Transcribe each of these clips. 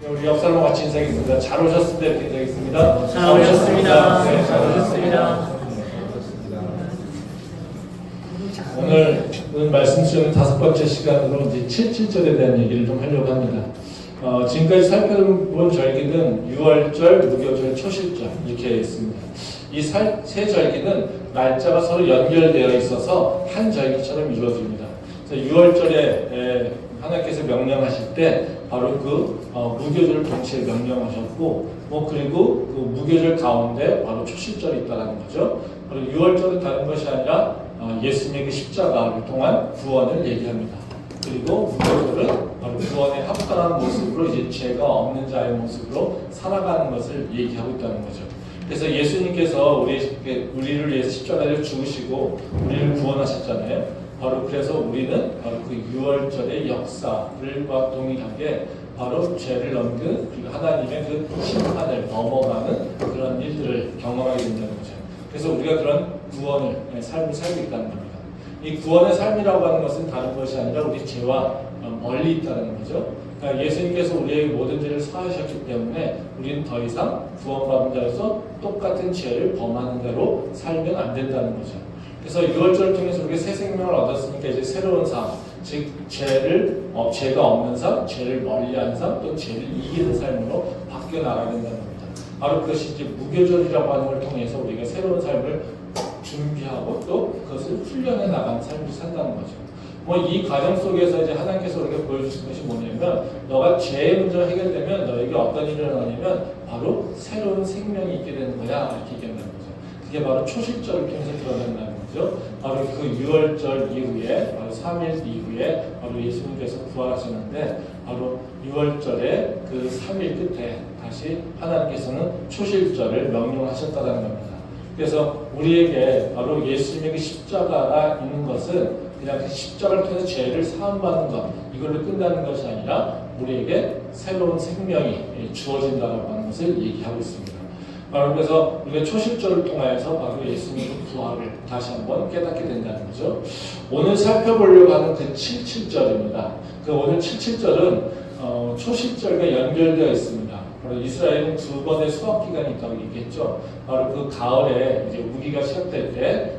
우리 역사로 같이 인사하겠습니다. 잘 오셨습니다. 이렇게 인사하겠습니다. 잘 오셨습니다. 네, 잘 오셨습니다. 오늘 말씀 주시는 5번째 시간으로 이제 77절에 대한 얘기를 좀 하려고 합니다. 지금까지 살펴본 절기는 유월절, 무교절, 초실절 이렇게 있습니다. 이 세 절기는 날짜가 서로 연결되어 있어서 한 절기처럼 이루어집니다. 그래서 유월절에 하나님께서 명령하실 때 바로 무교절을 동시에 명령하셨고, 그리고 그 무교절 가운데 바로 초실절이 있다는 거죠. 바로 유월절은 다른 것이 아니라 예수님의 그 십자가를 통한 구원을 얘기합니다. 그리고 무교절은 바로 구원에 합당한 모습으로 이제 죄가 없는 자의 모습으로 살아가는 것을 얘기하고 있다는 거죠. 그래서 예수님께서 우리를 위해서 십자가를 죽으시고 우리를 구원하셨잖아요. 바로 그래서 우리는 바로 그 유월절의 역사를과 동일하게 바로 죄를 넘긴 그리고 하나님의 그 심판을 넘어가는 그런 일들을 경험하게 된다는 거죠. 그래서 우리가 그런 구원의 삶을 살고 있다는 겁니다. 이 구원의 삶이라고 하는 것은 다른 것이 아니라 우리 죄와 멀리 있다는 거죠. 그러니까 예수님께서 우리의 모든 죄를 사하셨기 때문에 우리는 더 이상 구원받은 자로서 똑같은 죄를 범하는 대로 살면 안 된다는 거죠. 그래서 유월절을 통해서 우리가 새 생명을 얻었으니까 이제 새로운 삶, 즉 죄가 없는 삶, 죄를 멀리하는 삶, 또 죄를 이기는 삶으로 바뀌어 나가야 된다는 겁니다. 바로 그것이 이제 무교절이라고 하는 걸 통해서 우리가 새로운 삶을 준비하고 또 그것을 훈련해 나가는 삶을 산다는 거죠. 이 과정 속에서 이제 하나님께서 우리가 보여주신 것이 뭐냐면, 너가 죄의 문제가 해결되면 너에게 어떤 일이 일어나냐면 바로 새로운 생명이 있게 되는 거야, 이렇게 얘기한다는 거죠. 그게 바로 초실절을 통해서 드러난다는 거죠. 바로 그 유월절 이후에, 바로 3일 이후에 바로 예수님께서 부활하셨는데, 바로 유월절의 그 3일 끝에 다시 하나님께서는 초실절을 명령하셨다는 겁니다. 그래서 우리에게 바로 예수님의 그 십자가가 있는 것은 그냥 그 십자가를 통해서 죄를 사함받는 것, 이걸로 끝나는 것이 아니라 우리에게 새로운 생명이 주어진다고 하는 것을 얘기하고 있습니다. 바로 그래서 우리가 초실절을 통하여서 바로 예수님의 부활을 다시 한번 깨닫게 된다는 거죠. 오늘 살펴보려고 하는 그 77절입니다. 그 오늘 77절은 초실절과 연결되어 있습니다. 바로 이스라엘은 2번의 수확 기간이 있다고 얘기했죠. 바로 그 가을에 이제 우기가 시작될 때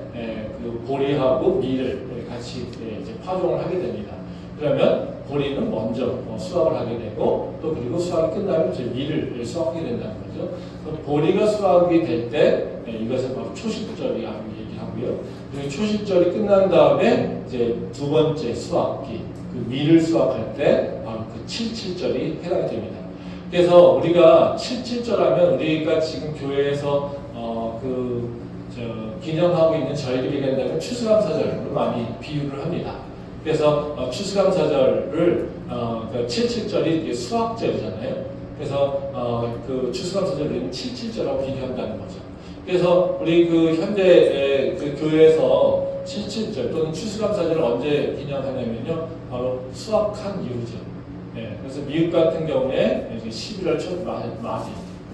그 보리하고 밀을 같이 이제 파종을 하게 됩니다. 그러면 보리는 먼저 수확을 하게 되고, 또 그리고 수확이 끝나면 이제 밀을 수확하게 된다는 거죠. 보리가 수확이 될 때 이것을 바로 초실절이라고 얘기하고요. 그리고 초실절이 끝난 다음에 이제 두 번째 수확기, 그 밀을 수확할 때 바로 그 77절이 해당이 됩니다. 그래서 우리가 77절 하면 우리가 지금 교회에서 기념하고 있는 절기를 얘기한다면 추수감사절로 많이 비유를 합니다. 그래서 추수감사절을 77절이 수확절이잖아요. 그래서 그 추수감사절을 77절하고 비교한다는 거죠. 그래서 우리 그 현대 그 교회에서 77절 또는 추수감사절을 언제 기념하냐면요, 바로 수확한 이후죠. 그래서 미국 같은 경우에 11월 첫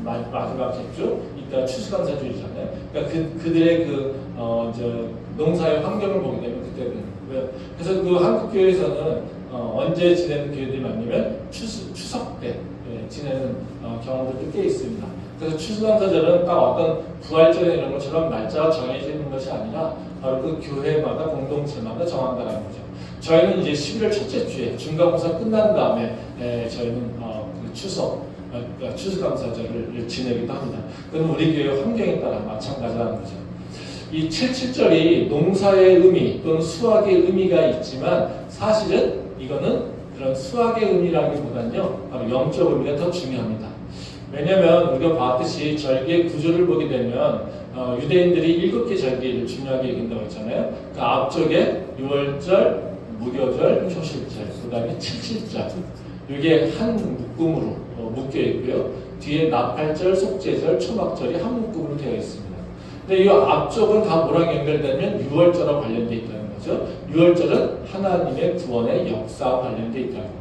마지막 주 이따 추수감사주의잖아요. 그러니까 그들의 농사의 환경을 보게 되면 그때 되는 거고요. 그래서 그 한국 교회에서는 언제 지내는 교회들이 많냐면 추석 때 지내는 경우들도 꽤 있습니다. 그래서 추수감사절은 딱 어떤 부활절이나 이런 것처럼 날짜가 정해져 있는 것이 아니라 바로 그 교회마다 공동체마다 정한다는 거죠. 저희는 이제 11월 첫째 주에 중간고사 끝난 다음에 저희는 그 추수감사절을 지내기도 합니다. 그건 우리 교회 환경에 따라 마찬가지라는 거죠. 이 77절이 농사의 의미 또는 수확의 의미가 있지만, 사실은 이거는 그런 수확의 의미라기보다는요, 바로 영적 의미가 더 중요합니다. 왜냐하면 우리가 봤듯이 절기의 구조를 보게 되면 유대인들이 7개 절기를 중요하게 얘기한다고 했잖아요. 그 앞쪽에 유월절, 무교절, 초실절, 그 다음에 77절, 이게 한 묶음으로 묶여 있고요. 뒤에 나팔절, 속죄절, 초막절이 한 묶음으로 되어 있습니다. 근데 이 앞쪽은 다 뭐랑 연결되면 유월절과 관련되어 있다는 거죠. 유월절은 하나님의 구원의 역사와 관련되어 있다는 겁니다.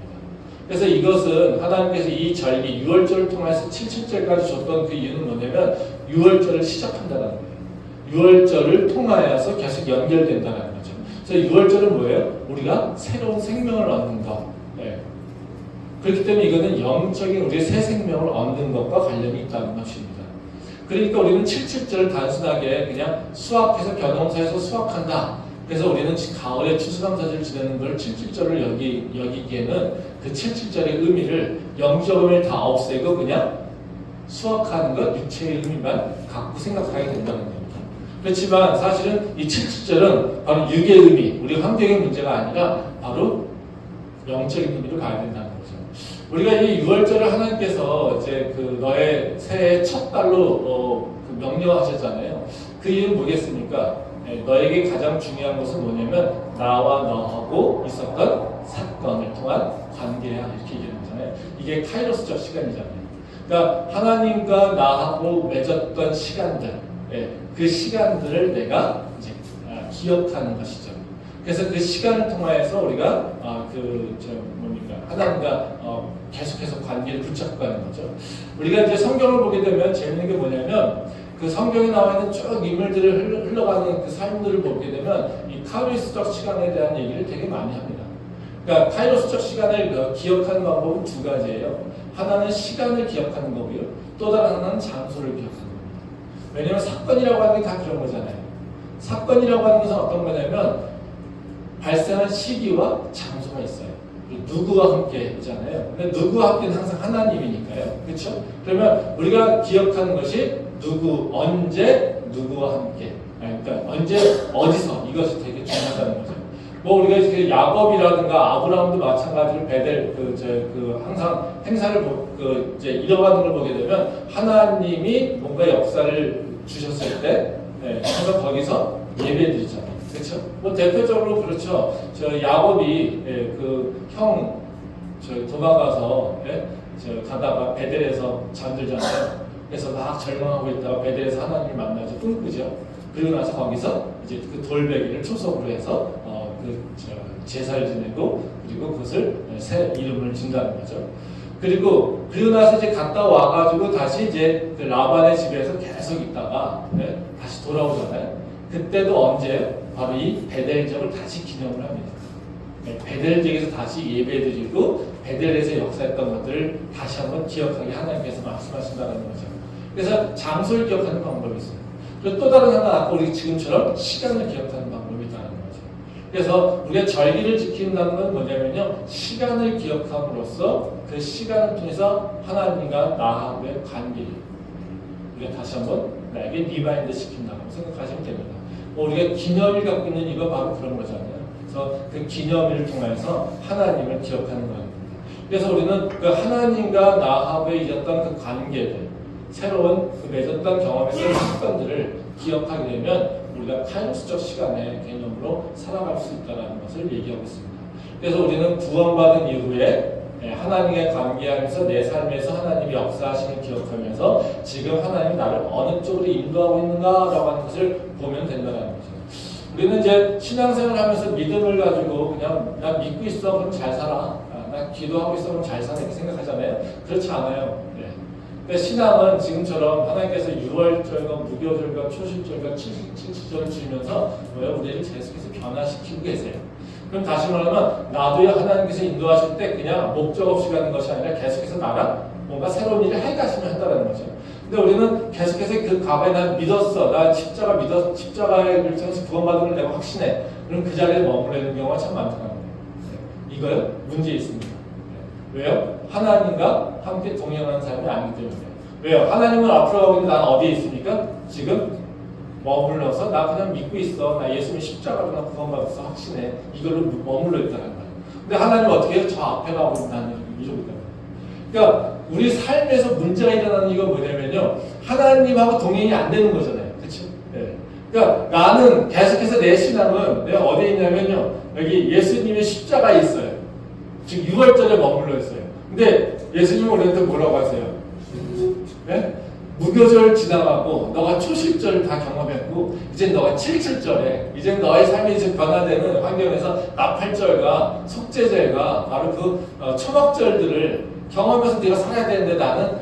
그래서 이것은 하나님께서 이 절기 유월절을 통해서 77절까지 줬던 그 이유는 뭐냐면 유월절을 시작한다는 거예요. 유월절을 통하여서 계속 연결된다는 거죠. 그래서 유월절은 뭐예요? 우리가 새로운 생명을 얻는 것. 그렇기 때문에 이거는 영적인 우리의 새 생명을 얻는 것과 관련이 있다는 것입니다. 그러니까 우리는 7.7절을 단순하게 그냥 수확해서 겨농사에서 수확한다. 그래서 우리는 가을에 추수감사절을 지내는 걸 7.7절을 여기기에는 그 7.7절의 의미를 영적 의미를 다 없애고 그냥 수확하는 것, 육체의 의미만 갖고 생각하게 된다는 겁니다. 그렇지만 사실은 이 7.7절은 바로 육의 의미, 우리 환경의 문제가 아니라 바로 영적인 의미로 가야 된다는 거죠. 우리가 이 6월절을 하나님께서 이제 그 너의 새해 첫 달로 그 명령하셨잖아요. 그 이유는 뭐겠습니까? 너에게 가장 중요한 것은 뭐냐면 나와 너하고 있었던 사건을 통한 관계야 이렇게 얘기하는 거잖아요. 이게 카이로스적 시간이잖아요. 그러니까 하나님과 나하고 맺었던 시간들, 그 시간들을 내가 이제 기억하는 것이죠. 그래서 그 시간을 통하여서 우리가 하나님과 계속해서 관계를 붙잡고 하는 거죠. 우리가 이제 성경을 보게 되면 재밌는 게 뭐냐면 그 성경에 나와 있는 쭉 인물들을 흘러가는 그 삶들을 보게 되면 이 카이로스적 시간에 대한 얘기를 되게 많이 합니다. 그러니까 카이로스적 시간을 기억하는 방법은 두 가지예요. 하나는 시간을 기억하는 거고요. 또 다른 하나는 장소를 기억하는 겁니다. 왜냐하면 사건이라고 하는 게 다 그런 거잖아요. 사건이라고 하는 것은 어떤 거냐면 발생한 시기와 장소가 있어요. 누구와 함께 있잖아요. 근데 누구와 함께는 항상 하나님이니까요. 그렇죠? 그러면 우리가 기억하는 것이 누구, 언제, 누구와 함께. 그러니까 언제, 어디서 이것이 되게 중요하다는 거죠. 뭐 우리가 이제 야곱이라든가 아브라함도 마찬가지로 베델 항상 행사를 이제 이뤄가는 걸 보게 되면 하나님이 뭔가 역사를 주셨을 때 항상 거기서 예배드리잖아요. 그렇죠? 뭐 대표적으로 그렇죠. 저 야곱이 도망가서 가다가 베델에서 잠들잖아요. 그래서 막 절망하고 있다가 베델에서 하나님을 만나서 꿈꾸죠. 그리고 나서 거기서 이제 그 돌베개를 초석으로 해서 제사를 지내고 그리고 그것을 새 이름을 준다는 거죠. 그리고 나서 이제 갔다 와가지고 다시 이제 그 라반의 집에서 계속 있다가 다시 돌아오잖아요. 그때도 언제요? 바로 이 베델적을 다시 기념을 합니다. 베델적에서 다시 예배드리고 베델에서 역사했던 것들을 다시 한번 기억하게 하나님께서 말씀하신다는 거죠. 그래서 장소를 기억하는 방법이 있어요. 그리고 또 다른 하나 아까 우리 지금처럼 시간을 기억하는 방법이 있다는 거죠. 그래서 우리가 절기를 지킨다는 건 뭐냐면요. 시간을 기억함으로써 그 시간을 통해서 하나님과 나하고의 관계를 우리가 다시 한번 나에게 리마인드 시킨다고 생각하시면 됩니다. 우리가 기념일 갖고 있는 이거 바로 그런 거잖아요. 그래서 그 기념일을 통해서 하나님을 기억하는 겁니다. 그래서 우리는 그 하나님과 나하고의 있었던 그 관계들, 새로운 그 맺었던 경험의 사건들을 기억하게 되면 우리가 카이로스적 시간의 개념으로 살아갈 수 있다는 것을 얘기하고 있습니다. 그래서 우리는 구원받은 이후에 하나님과 관계하면서 내 삶에서 하나님이 역사하심을 기억하면서 지금 하나님이 나를 어느 쪽으로 인도하고 있는가라고 하는 것을 보면 된다는 거죠. 우리는 이제 신앙생활을 하면서 믿음을 가지고 그냥 나 믿고 있어 그럼 잘 살아. 나 기도하고 있어 그럼 잘 사네 이렇게 생각하잖아요. 그렇지 않아요. 그러니까 신앙은 지금처럼 하나님께서 6월절과 무교절과 초실절과 7.7절을 주시면서 우리를 계속해서 변화시키고 계세요. 그럼 다시 말하면 나도요 하나님께서 인도하실 때 그냥 목적 없이 가는 것이 아니라 계속해서 나랑 뭔가 새로운 일을 해가시면 한다는 거죠. 근데 우리는 계속해서 그 가방에 난 믿었어. 나 십자가의 일정에서 구원받은 걸 내가 확신해. 그럼 그 자리에 머물러 있는 경우가 참 많다는 거예요. 이거요 문제 있습니다. 왜요? 하나님과 함께 동행하는 사람이 아니기 때문에. 왜요? 하나님은 앞으로 가고 있는데 난 어디에 있습니까? 지금 머물러서 나 그냥 믿고 있어. 나 예수님 십자가로 나 구원받았어. 확신해. 이걸로 머물러 있다는 거예요. 근데 하나님은 어떻게 해요? 저 앞에 가고 있다는 이러고 있다는 거예요. 그러니까 우리 삶에서 문제가 일어나는 이건 뭐냐면요. 하나님하고 동행이 안 되는 거잖아요. 그렇죠? 네. 그러니까 나는 계속해서 내 신앙은 내가 어디에 있냐면요. 여기 예수님의 십자가에 있어요. 지금 6월절에 머물러 있어요. 근데 예수님은 우리한테 뭐라고 하세요? 네? 무교절 지나가고 너가 초실절 다 경험했고 이제 너가 7.7절에 이제 너의 삶이 이제 변화되는 환경에서 나팔절과 속죄절과 바로 그 초막절들을 경험해서 네가 살아야 되는데 나는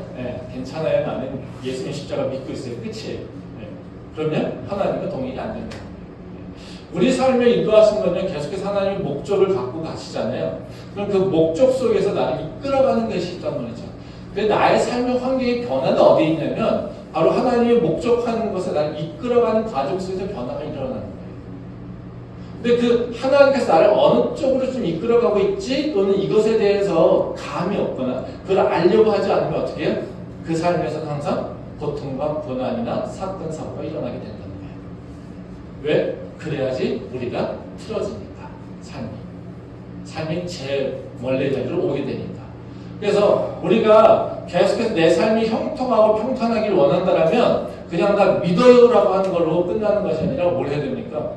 괜찮아요. 나는 예수님 십자가 믿고 있어요. 끝이에요. 그러면 하나님과 동행이 안 된다. 우리 삶에 인도하신 거는 계속해서 하나님의 목적을 갖고 가시잖아요. 그럼 그 목적 속에서 나를 이끌어가는 것이 있단 말이죠. 근데 나의 삶의 환경의 변화는 어디에 있냐면 바로 하나님의 목적하는 것에 나를 이끌어가는 과정 속에서 변화가 일어나는 거예요. 근데 그 하나님께서 나를 어느 쪽으로 좀 이끌어가고 있지 또는 이것에 대해서 감이 없거나 그걸 알려고 하지 않으면 어떻게 해요? 그 삶에서는 항상 고통과 고난이나 사건, 사고가 일어나게 된다는 거예요. 왜? 그래야지 우리가 틀어지니까 삶이 제 원래 자리로 오게 되니까. 그래서 우리가 계속해서 내 삶이 형통하고 평탄하길 원한다면 그냥 다 믿어요라고 하는 걸로 끝나는 것이 아니라 뭘 해야 됩니까?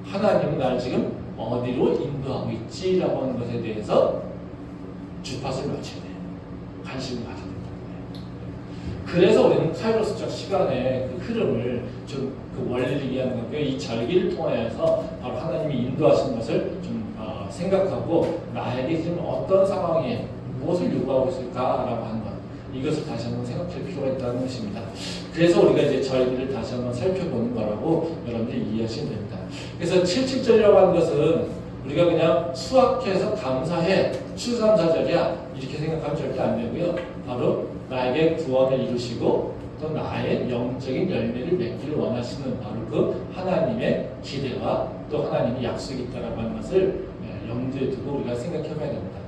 하나님은 나를 지금 어디로 인도하고 있지라고 하는 것에 대해서 주파수를 맞춰야 돼요. 관심을 가져야 된다는 거예요. 그래서 우리는 카이로스적 시간의 그 흐름을 좀 그 원리를 이해하는 거고요. 이 절기를 통하여서 바로 하나님이 인도하시는 것을 좀 생각하고 나에게 지금 어떤 상황에 무엇을 요구하고 있을까라고 하는 것, 이것을 다시 한번 생각할 필요가 있다는 것입니다. 그래서 우리가 이제 절기를 다시 한번 살펴보는 거라고 여러분들이 이해하시면 됩니다. 그래서 77절이라고 하는 것은 우리가 그냥 수확해서 감사해 추수감사절이야 이렇게 생각하면 절대 안 되고요. 바로 나에게 구원을 이루시고 또 나의 영적인 열매를 맺기를 원하시는 바로 그 하나님의 기대와 또 하나님의 약속이 있다라고 하는 것을 염두에 두고 우리가 생각해 봐야 됩니다.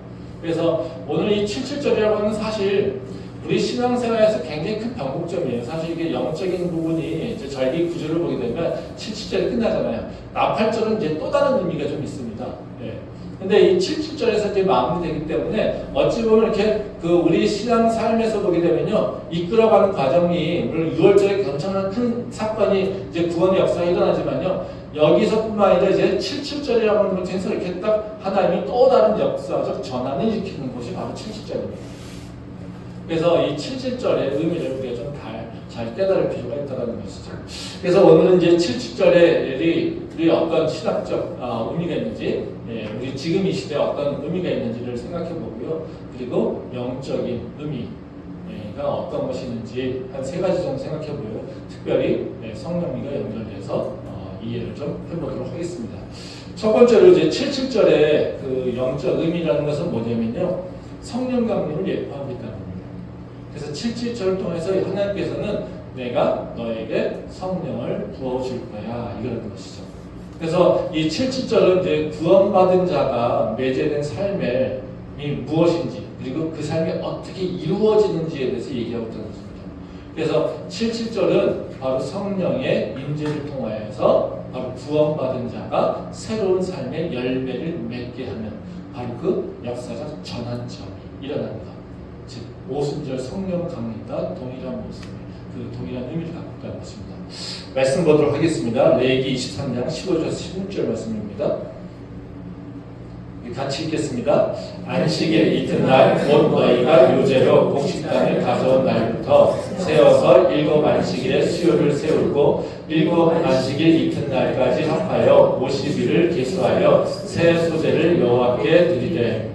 그래서 오늘 이 77절이라고 하는 사실 우리 신앙생활에서 굉장히 큰 변곡점이에요. 사실 이게 영적인 부분이 이제 절기 구조를 보게 되면 77절이 끝나잖아요. 나팔절은 이제 또 다른 의미가 좀 있습니다. 예. 근데 이 77절에서 이제 마무리되기 때문에 어찌 보면 이렇게 그 우리 신앙 삶에서 보게 되면요. 이끌어가는 과정이 물론 6월절에 엄청난 큰 사건이 이제 구원의 역사가 일어나지만요. 여기서뿐만 아니라 이제 77절이라고 하는 것에서 이렇게 딱 하나님이 또 다른 역사적 전환을 일으키는 것이 바로 77절입니다. 그래서 이 77절의 의미를 우리가 좀 잘 깨달을 필요가 있다는 것이죠. 그래서 오늘은 이제 77절에 어떤 신학적 의미가 있는지, 우리 지금 이 시대에 어떤 의미가 있는지를 생각해 보고요. 그리고 영적인 의미가 어떤 것이 있는지 한 3가지 정도 생각해 보고요. 특별히 성령님과 연결돼서 이해를 좀 해보도록 하겠습니다. 첫 번째로 이제 77절의 그 영적 의미라는 것은 뭐냐면요. 성령 강림을 예표하고 있다는 겁니다. 그래서 77절을 통해서 하나님께서는 내가 너에게 성령을 부어줄 거야 이거라는 것이죠. 그래서 이 77절은 이제 구원받은 자가 매제된 삶이 무엇인지 그리고 그 삶이 어떻게 이루어지는지에 대해서 얘기하고 있다는 것입니다. 그래서 77절은 바로 성령의 임재를 통하여서 바로 구원받은 자가 새로운 삶의 열매를 맺게 하는 바로 그 역사적 전환점이 일어나는 것. 즉 오순절 성령 강림과 동일한 모습, 그 동일한 의미를 갖고 있다는 것입니다. 말씀 보도록 하겠습니다. 레위기 23장 15절에서 16절 말씀입니다. 같이 읽겠습니다. 안식일 이튿날 곧 너희가 요제로 곡식단을 가져온 날부터 세어서 7 안식일에 수요를 세우고 7 안식일 이튿날까지 합하여 50일을 계수하여 새 소제를 여호와께 드리되.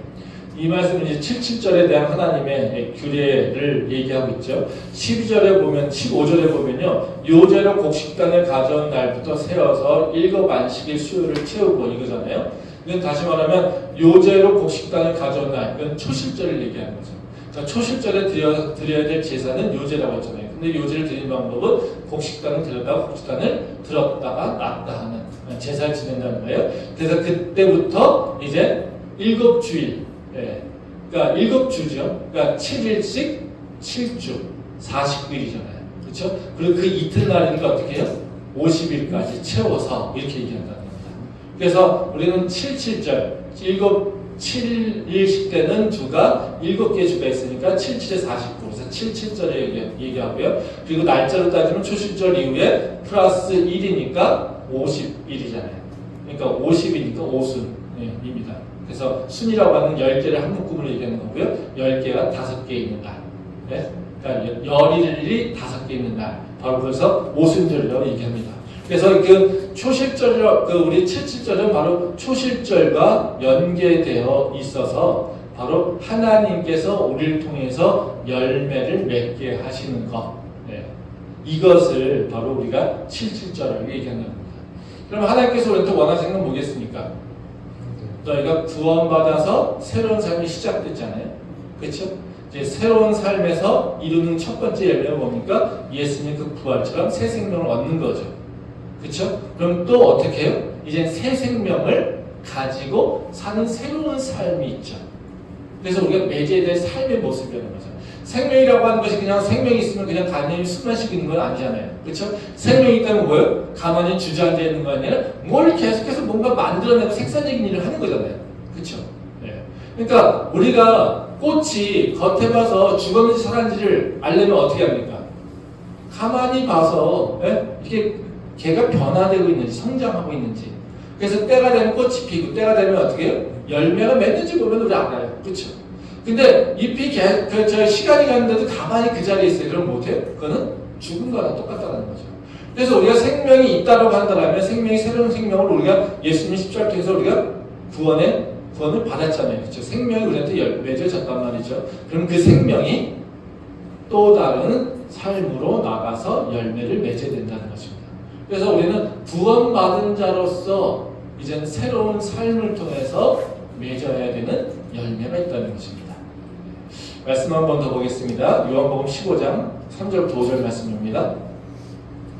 이 말씀은 이제 77절에 대한 하나님의 규례를 얘기하고 있죠. 12절에 보면, 15절에 보면요. 요제로 곡식단을 가져온 날부터 세어서 7 안식일 수요를 채우고 이거잖아요. 이건 다시 말하면 요제로 곡식단을 가져온 날, 이건 초실절을 얘기하는 거죠. 자, 초실절에 드려야 될 제사는 요제라고 했잖아요. 근데 요제를 드리는 방법은 곡식단을 들였다가 곡식단을 들었다가 놨다 하는 제사를 지낸다는 거예요. 그래서 그때부터 이제 7주일, 그러니까 7주죠. 그러니까 7일씩 7주, 49일이잖아요. 그렇죠? 그리고 그 이튿날이니까 어떻게 해요? 50일까지 채워서 이렇게 얘기한다는 겁니다. 그래서 우리는 77절, 7일씩 때는 주가 7개의 주가 있으니까 77에 49, 그래서 77절에 얘기하고요. 그리고 날짜로 따지면 초실절 이후에 플러스 1이니까 50일이잖아요. 그러니까 50이니까 5순입니다. 그래서 순이라고 하는 10개를 한 묶음으로 얘기하는 거고요. 10개가 5개 있는 날. 네? 그러니까 열일이 5개 있는 날. 바로 그래서 오순절이라고 얘기합니다. 그래서 그 초실절, 우리 77절은 바로 초실절과 연계되어 있어서 바로 하나님께서 우리를 통해서 열매를 맺게 하시는 것. 네. 이것을 바로 우리가 77절이라고 얘기하는 겁니다. 그럼 하나님께서 우리한테 원하시는 건 뭐겠습니까? 너희가 구원받아서 새로운 삶이 시작됐잖아요. 그렇죠? 이제 새로운 삶에서 이루는 첫 번째 열매가 뭡니까? 예수님 그 부활처럼 새 생명을 얻는 거죠. 그렇죠? 그럼 또 어떻게 해요? 이제 새 생명을 가지고 사는 새로운 삶이 있죠. 그래서 우리가 매제될 삶의 모습이라는 거죠. 생명이라고 하는 것이 그냥 생명이 있으면 그냥 가만히 숨만 쉬고 있는 건 아니잖아요. 그렇죠? 생명이 있다면 뭐예요? 가만히 주저앉아 있는 거 아니라 뭘 계속해서 뭔가 만들어내고 생산적인 일을 하는 거잖아요. 그렇죠? 네. 그러니까 우리가 꽃이 겉에 봐서 죽었는지 살았는지를 알려면 어떻게 합니까? 가만히 봐서 이게 걔가 변화되고 있는지 성장하고 있는지. 그래서 때가 되면 꽃이 피고 때가 되면 어떻게 해요? 열매가 맺는지 보면 우리 알아요. 그렇죠? 근데 잎이 시간이 갔는데도 가만히 그 자리에 있어요. 그럼 못해요? 그거는 죽은 거랑 똑같다는 거죠. 그래서 우리가 생명이 있다고 한다면 생명이 새로운 생명을 우리가 예수님 십자가를 통해서 우리가 구원을 받았잖아요. 그렇죠? 생명이 우리한테 맺어졌단 말이죠. 그럼 그 생명이 또 다른 삶으로 나가서 열매를 맺어야 된다는 것입니다. 그래서 우리는 구원받은 자로서 이제는 새로운 삶을 통해서 맺어야 되는 열매가 있다는 것입니다. 말씀 한 번 더 보겠습니다. 요한복음 15장 3절부터 5절 말씀입니다.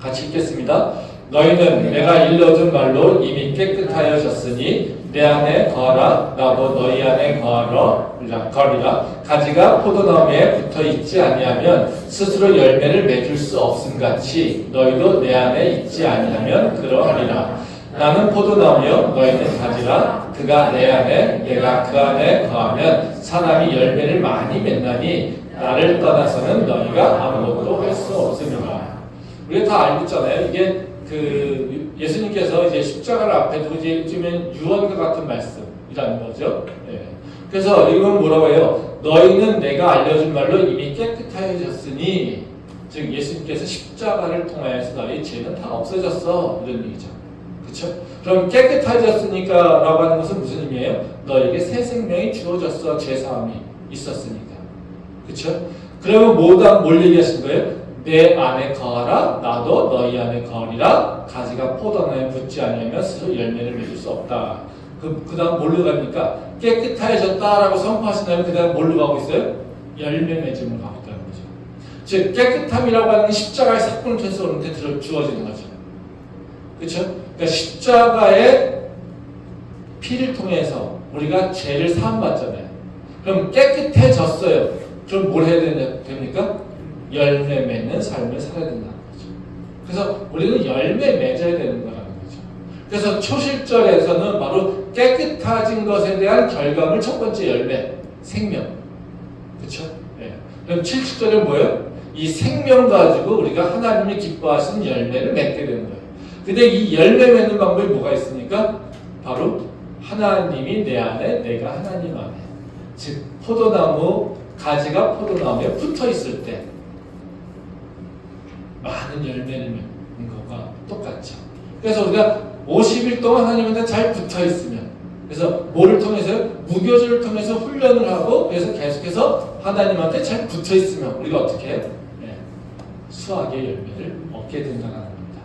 같이 읽겠습니다. 너희는 내가 일러준 말로 이미 깨끗하여졌으니 내 안에 거하라. 나도 너희 안에 거하리라. 가지가 포도나무에 붙어있지 아니하면 스스로 열매를 맺을 수 없음같이 너희도 내 안에 있지 아니하면 그러하리라. 나는 포도나무요 너희는 가지라. 그가 내 안에 내가 그 안에 거하면 사람이 열매를 많이 맺나니 나를 떠나서는 너희가 아무것도 할 수 없음이라. 우리가 다 알고 있잖아요. 이게 예수님께서 이제 십자가를 앞에 두고 이제 요즘엔 유언과 같은 말씀이라는 거죠. 네. 그래서 이건 뭐라고 해요? 너희는 내가 알려준 말로 이미 깨끗하여졌으니, 즉 예수님께서 십자가를 통하여서 너희 죄는 다 없어졌어, 이런 얘기죠. 그렇죠? 그럼 깨끗해졌으니까 라고 하는 것은 무슨 의미예요? 너에게 새 생명이 주어졌어, 죄사함이 있었으니까. 그렇죠? 그러면 뭘 얘기하신 거예요? 내 안에 거하라, 나도 너희 안에 거하리라. 가지가 포도나무에 붙지 않으면 스스로 열매를 맺을 수 없다. 그 다음 뭘로 갑니까? 깨끗해졌다라고 선포하신다면 그 다음 뭘로 가고 있어요? 열매 맺음을 가고 있다는 거죠. 즉 깨끗함이라고 하는 게 십자가의 사건을 통해서 우리한테 주어지는 거죠. 그렇죠? 그러니까 십자가의 피를 통해서 우리가 죄를 사함받잖아요. 그럼 깨끗해졌어요. 그럼 뭘 해야 됩니까? 열매 맺는 삶을 살아야 된다는 거죠. 그래서 우리는 열매 맺어야 되는 거라는 거죠. 그래서 초실절에서는 바로 깨끗해진 것에 대한 결과물 첫 번째 열매, 생명. 그렇죠? 네. 그럼 7절은 뭐예요? 이 생명 가지고 우리가 하나님이 기뻐하시는 열매를 맺게 되는 거예요. 근데 이 열매 맺는 방법이 뭐가 있습니까? 바로 하나님이 내 안에, 내가 하나님 안에. 즉 포도나무, 가지가 포도나무에 붙어 있을 때 많은 열매를 맺는 것과 똑같죠. 그래서 우리가 50일 동안 하나님한테 잘 붙어 있으면, 그래서 뭐를 통해서요? 무교절을 통해서 훈련을 하고, 그래서 계속해서 하나님한테 잘 붙어 있으면 우리가 어떻게 해요? 네. 수학의 열매를 얻게 된다는 겁니다.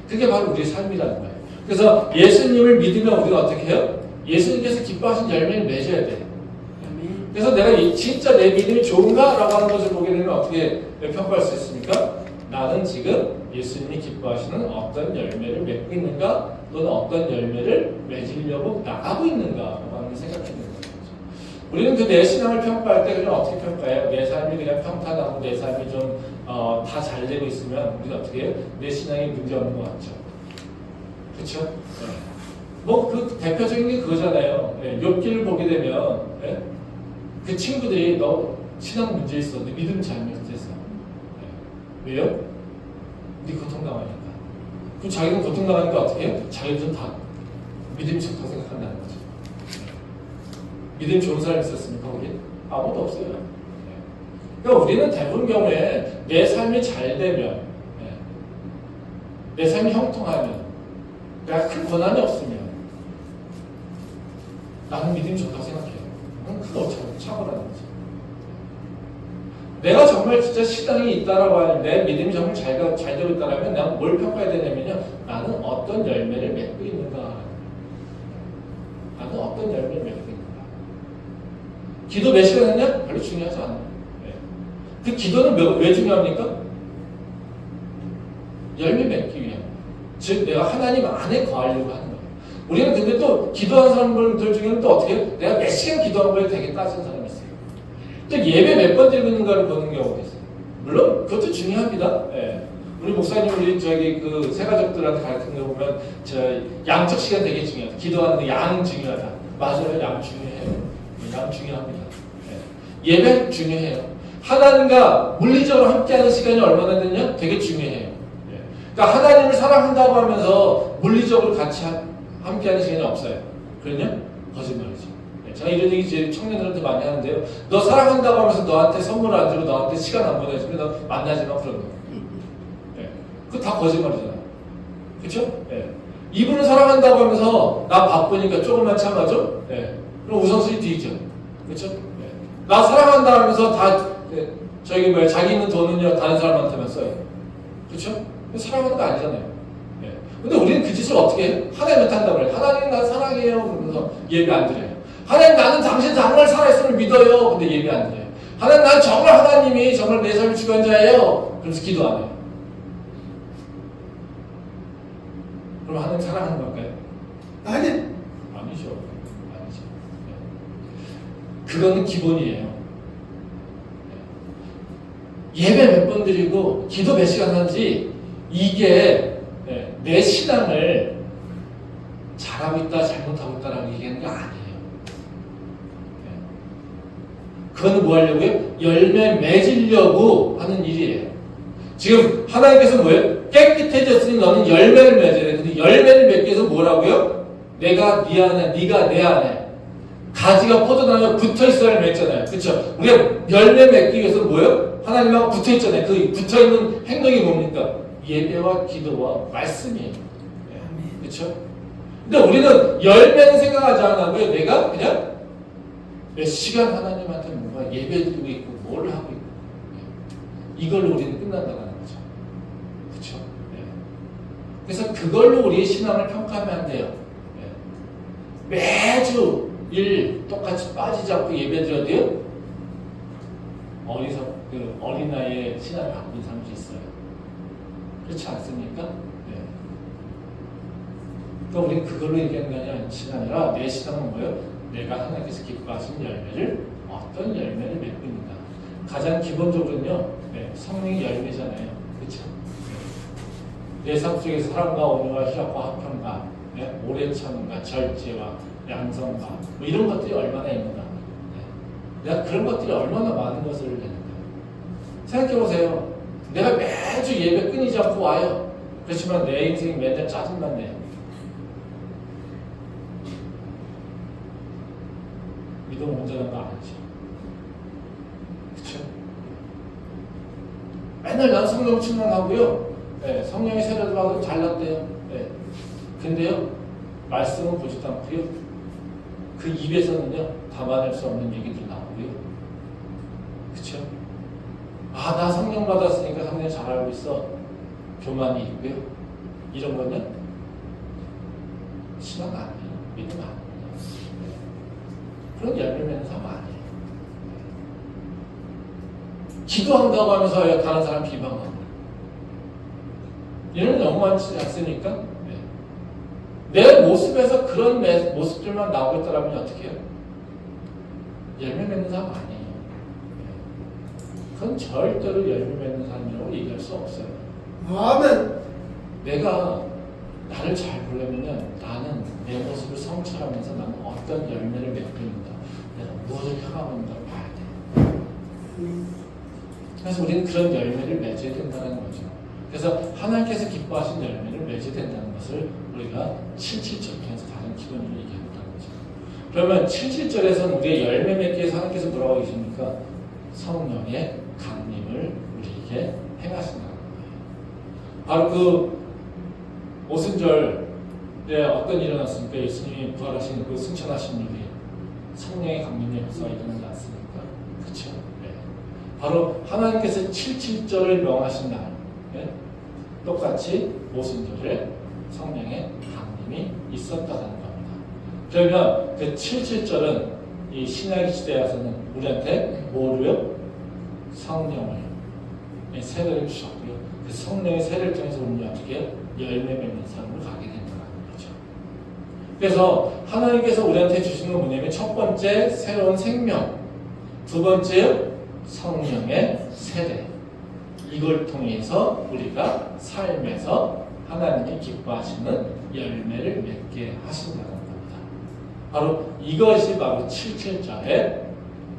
그게 바로 우리의 삶이라는 거예요. 그래서 예수님을 믿으면 우리가 어떻게 해요? 예수님께서 기뻐하신 열매를 맺어야 돼요. 그래서 내가 진짜 내 믿음이 좋은가? 라고 하는 것을 보게 되면 어떻게 평가할 수 있습니까? 나는 지금 예수님이 기뻐하시는 어떤 열매를 맺고 있는가? 또는 어떤 열매를 맺으려고 나가고 있는가? 라고 하는 생각이 드는 거죠. 우리는 그 내 신앙을 평가할 때 그냥 어떻게 평가해요? 내 삶이 그냥 평탄하고 내 삶이 좀 다 잘 되고 있으면 우리가 어떻게 해요? 내 신앙이 문제 없는 것 같죠. 그렇죠? 네. 뭐 그 대표적인 게 그거잖아요. 네. 욥기를 보게 되면 네? 그 친구들이 너 신앙 문제 있어. 너 믿음 잘못했어. 네. 왜요? 네 고통당하니까. 그럼 자기는 고통당하니까 어떻게 해요? 자기는 다 믿음이 좋다고 생각한다는 거죠. 네. 믿음 좋은 사람이 있었습니까? 거기? 아무도 없어요. 네. 그러니까 우리는 대부분 경우에 내 삶이 잘 되면, 네. 내 삶이 형통하면, 내가 큰 고난이 없으면 나는 믿음이 좋다고 생각해요. 그거 차고라는 거죠. 내가 정말 정말 진짜 신앙이 있다라고 하는데 믿음이 정말 잘 되고 있다라면 내가 뭘 평가해야 되냐면요. 나는 어떤 열매를 맺고 있는가. 나는 어떤 열매를 맺고 있는가. 기도 몇 시간 했냐? 별로 중요하지 않아요. 네. 그 기도는 왜 중요합니까? 열매 맺기 위함. 즉 내가 하나님 안에 거하려고 하는 거예요. 우리는 근데 또 기도하는 사람들 중에는 또 어떻게 해요? 내가 몇 시간 기도한 거에 되게 따지는 사람이 있어요. 또 예배 몇 번 드리고 있는가를 보는 경우가 있어요. 물론 그것도 중요합니다. 예. 우리 목사님 우리 저기 그 새가족들한테 가르치는 거 보면 저 양적 시간 되게 중요하다. 기도하는데 양 중요하다. 맞아요, 양 중요해요. 양 중요합니다. 예. 예배 중요해요. 하나님과 물리적으로 함께하는 시간이 얼마나 되냐? 되게 중요해요. 예. 그러니까 하나님을 사랑한다고 하면서 물리적으로 같이 함께하는 시간이 없어요. 그러냐? 거짓말이죠. 제가 이런 얘기 제 청년들한테 많이 하는데요. 너 사랑한다고 하면서 너한테 선물을 안 주고 너한테 시간 안 보내주면 너 만나지 마 그런 거. 네. 그거 다 거짓말이잖아요. 그쵸? 네. 이분을 사랑한다고 하면서 나 바쁘니까 조금만 참아줘? 네. 그럼 우선순위 뒤죠. 그쵸? 네. 나 사랑한다 하면서 다 저기 뭐야 자기 있는 돈은요 다른 사람한테만 써요. 그쵸? 사랑하는 거 아니잖아요. 네. 근데 우리는 그 짓을 어떻게 해요? 하나님한테 한다고 그래요. 하나님 나 사랑해요. 그러면서 예배 안 드려요. 하나님 나는 당신 정말 살아있음을 믿어요. 근데 예배 안 드려요. 하나님 나는 정말 하나님이 정말 내 삶의 주관자예요. 그래서 기도 안 해요. 그럼 하나님 사랑하는 걸까요? 아니죠. 아니죠. 그거는 기본이에요. 예배 몇 번 드리고 기도 몇 시간 하는지 이게 내 신앙을 잘하고 있다 잘못하고 있다라고 얘기하는 게 아니에요. 그거는 뭐 하려고요? 열매 맺으려고 하는 일이에요. 지금 하나님께서 뭐예요? 깨끗해졌으니 너는 열매를 맺어야 돼. 근데 열매를 맺기 위해서 뭐라고요? 내가 네 안에, 네가 내 안에. 가지가 뻗어나면 붙어 있어야 맺잖아요. 그렇죠? 우리가 열매 맺기 위해서 뭐예요? 하나님하고 붙어 있잖아요. 그 붙어 있는 행동이 뭡니까? 예배와 기도와 말씀이에요. 그렇죠? 근데 우리는 열매는 생각하지 않고요. 내가 그냥 몇 시간 하나님한테 뭔가 예배드리고 있고 뭘 하고 있고 이걸로 우리는 끝난다는 거죠. 그렇죠? 네. 그래서 그걸로 우리의 신앙을 평가하면 안 돼요. 네. 매주 일 똑같이 빠지지 않고 예배드려도요. 어린 나이에 신앙을 갖고 있는 사람들이 있어요. 그렇지 않습니까? 네. 그러니까 우리는 그걸로 얘기하는 게 아니라 내 신앙은 뭐예요? 내가 하나님께서 기뻐하신 열매를 어떤 열매를 맺고 있는가. 가장 기본적으로는요. 네, 성령의 열매잖아요. 그렇죠? 네. 내 삶 속에서 사랑과 온유와 희락과 화평과 네, 오래 참음과 절제와 양성과 뭐 이런 것들이 얼마나 있는가. 네. 내가 그런 것들이 얼마나 많은 것을 내는가. 생각해보세요. 내가 매주 예배 끊이지 않고 와요. 그렇지만 내 인생이 맨날 짜증만 내요. 믿음 온전한 거 아니지. 그쵸? 맨날 난 성령 충만하고요. 네, 성령의 세례도 받으면 잘났대요. 네. 근데요, 말씀은 보지도 않고요. 그 입에서는요, 담아낼 수 없는 얘기들이 나오고요. 그쵸? 아, 나 성령 받았으니까 성령 잘 알고 있어. 교만이 있고요. 이런 거는 신앙 아니에요. 믿음 아니에요. 그런 열매 맺는 사람 아니에요. 기도한다고 하면서 다른 사람 비방하고 이런 게 너무 많지 않습니까? 네. 내 모습에서 그런 모습들만 나오고 있다면 어떻게 해요? 열매 맺는 사람 아니에요. 그건 절대로 열매 맺는 사람이라고 얘기할 수 없어요. 아멘. 내가 나를 잘 보려면 나는 내 모습을 성찰하면서 나는 어떤 열매를 맺고 있는가, 내가 무엇을 향하고 있는가 봐야 돼. 그래서 우리는 그런 열매를 맺어야 된다는 거죠. 그래서 하나님께서 기뻐하신 열매를 맺어야 된다는 것을 우리가 77절에서 가장 기본으로 얘기한다는 거죠. 그러면 77절에서는 우리의 열매 맺기 위해서 하나님께서 뭐라고 계십니까? 성령의 강림을 우리에게 행하신다는 거예요. 바로 그 오순절에 어떤 일이 일어났습니까? 예수님이 부활하신 그 승천하신 일이 성령의 강림의 역사가 일어나지 않습니까? 그렇죠? 네. 바로 하나님께서 77절을 명하신다. 네? 똑같이 모순절에 성령의 강림이 있었다는 겁니다. 그러면 그 77절은 이 신약 시대에 와서는 우리한테 뭐로요? 성령을 세례를 주셨고요. 그 성령의 세례를 통해서 우리는 어떻게 열매 맺는 삶을 가게 된다는 거죠. 그래서 하나님께서 우리한테 주시는 건 뭐냐면 첫 번째 새로운 생명, 두 번째 성령의 세례. 이걸 통해서 우리가 삶에서 하나님이 기뻐하시는 열매를 맺게 하신다는 겁니다. 바로 이것이 바로 77절에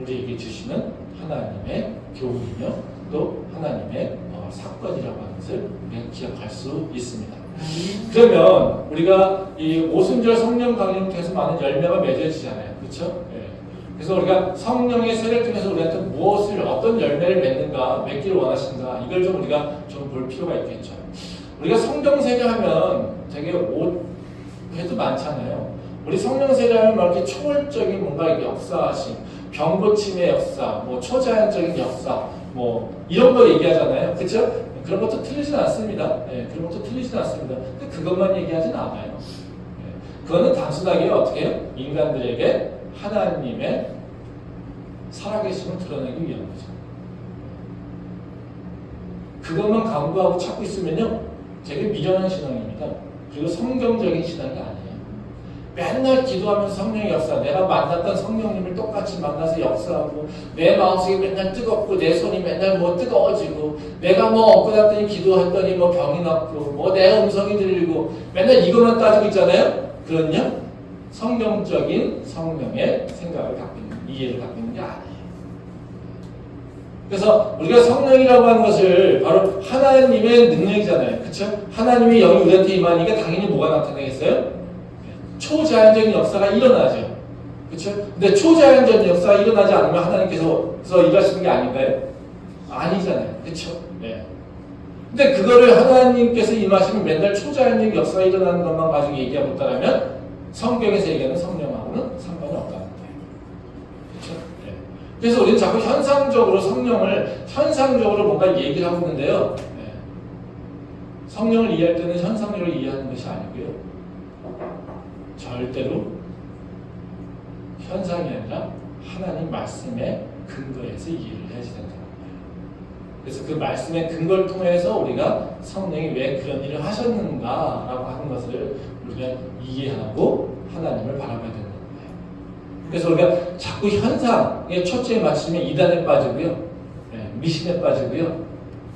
우리에게 주시는 하나님의 교훈이며 또 하나님의 사건이라고 하는 것을 우리가 기억할 수 있습니다. 그러면 우리가 이 오순절 성령 강림을 통해서 많은 열매가 맺어지잖아요. 그렇죠? 예. 그래서 우리가 성령의 세례를 통해서 우리한테 무엇을 어떤 열매를 맺는가, 맺기를 원하신가, 이걸 좀 우리가 좀 볼 필요가 있겠죠. 우리가 성령 세례하면 되게 오해도 많잖아요. 우리 성령 세례하면 막 이렇게 초월적인 뭔가 역사하심, 병 고침의 역사, 뭐 초자연적인 역사, 뭐 이런 거 얘기하잖아요. 그렇죠? 그런 것도 틀리진 않습니다. 네, 그런 것도 틀리진 않습니다. 근데 그것만 얘기하진 않아요. 네, 그거는 단순하게 어떻게 해요? 인간들에게 하나님의 살아계심을 드러내기 위한 거죠. 그것만 강구하고 찾고 있으면요, 되게 미련한 신앙입니다. 그리고 성경적인 신앙이 아니에요. 맨날 기도하면서 성령의 역사, 내가 만났던 성령님을 똑같이 만나서 역사하고, 내 마음속에 맨날 뜨겁고, 내 손이 맨날 뭐 뜨거워지고, 내가 뭐 엎고 놨더니 기도했더니 뭐 병이 났고, 뭐 내 음성이 들리고, 맨날 이것만 따지고 있잖아요? 그런요? 성경적인 성령의 생각을 갖고 있는, 이해를 갖고 있는 게 아니에요. 그래서 우리가 성령이라고 하는 것을 바로 하나님의 능력이잖아요. 그쵸? 하나님의 영이 우리한테 임하니까 당연히 뭐가 나타나겠어요? 초자연적인 역사가 일어나죠. 그쵸? 근데 초자연적인 역사가 일어나지 않으면 하나님께서 일하시는 게 아닌가요? 아니잖아요. 그쵸? 네. 근데 그거를 하나님께서 임하시면 맨날 초자연적인 역사가 일어나는 것만 가지고 얘기하고 있다면 성경에서 얘기하는 성령하고는 상관이 없다는 거예요. 그쵸? 네. 그래서 우리는 자꾸 현상적으로 성령을, 현상적으로 뭔가 얘기를 하고 있는데요. 네. 성령을 이해할 때는 현상적으로 이해하는 것이 아니고요. 절대로 현상이 아니라 하나님 말씀의 근거에서 이해를 해야지 된다는 거예요. 그래서 그 말씀의 근거를 통해서 우리가 성령이 왜 그런 일을 하셨는가라고 하는 것을 우리가 이해하고 하나님을 바라봐야 된다는 거예요. 그래서 우리가 자꾸 현상에 초점에 맞추면 이단에 빠지고요, 미신에 빠지고요,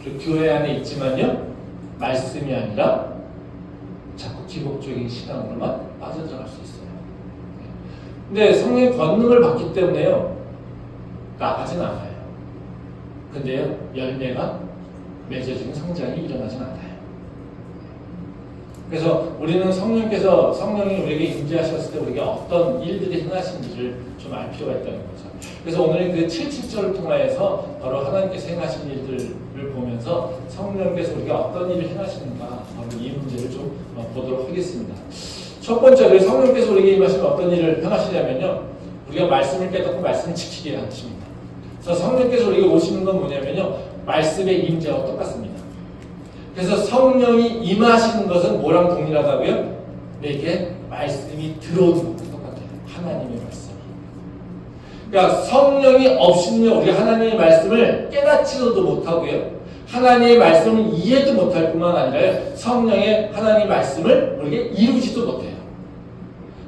그리고 교회 안에 있지만요, 말씀이 아니라 자꾸 기복적인 신앙으로만 빠져들어갈 수 있어요. 근데 성령의 권능을 받기 때문에요, 나가진 않아요. 근데요, 열매가 맺어지는 성장이 일어나진 않아요. 그래서 우리는 성령이 우리에게 임재하셨을 때 우리가 어떤 일들이 행하신지를 좀 알 필요가 있다는 거죠. 그래서 오늘 그 77절을 통하여서 바로 하나님께서 행하신 일들을 보면서 성령께서 우리가 어떤 일을 행하시는가, 바로 이 문제를 좀 보도록 하겠습니다. 첫 번째로 성령께서 우리에게 임하시면 어떤 일을 행하시냐면요, 우리가 말씀을 깨닫고 말씀을 지키게 하십니다. 그래서 성령께서 우리에게 오시는 건 뭐냐면요, 말씀의 임재와 똑같습니다. 그래서 성령이 임하시는 것은 뭐랑 동일하다고요? 내게 말씀이 들어오는 것과 똑같아요. 하나님의 말씀. 그러니까 성령이 없이는요, 우리가 하나님의 말씀을 깨닫지도 못하고요, 하나님의 말씀을 이해도 못할 뿐만 아니라 성령의 하나님의 말씀을 우리에게 이루지도 못해요.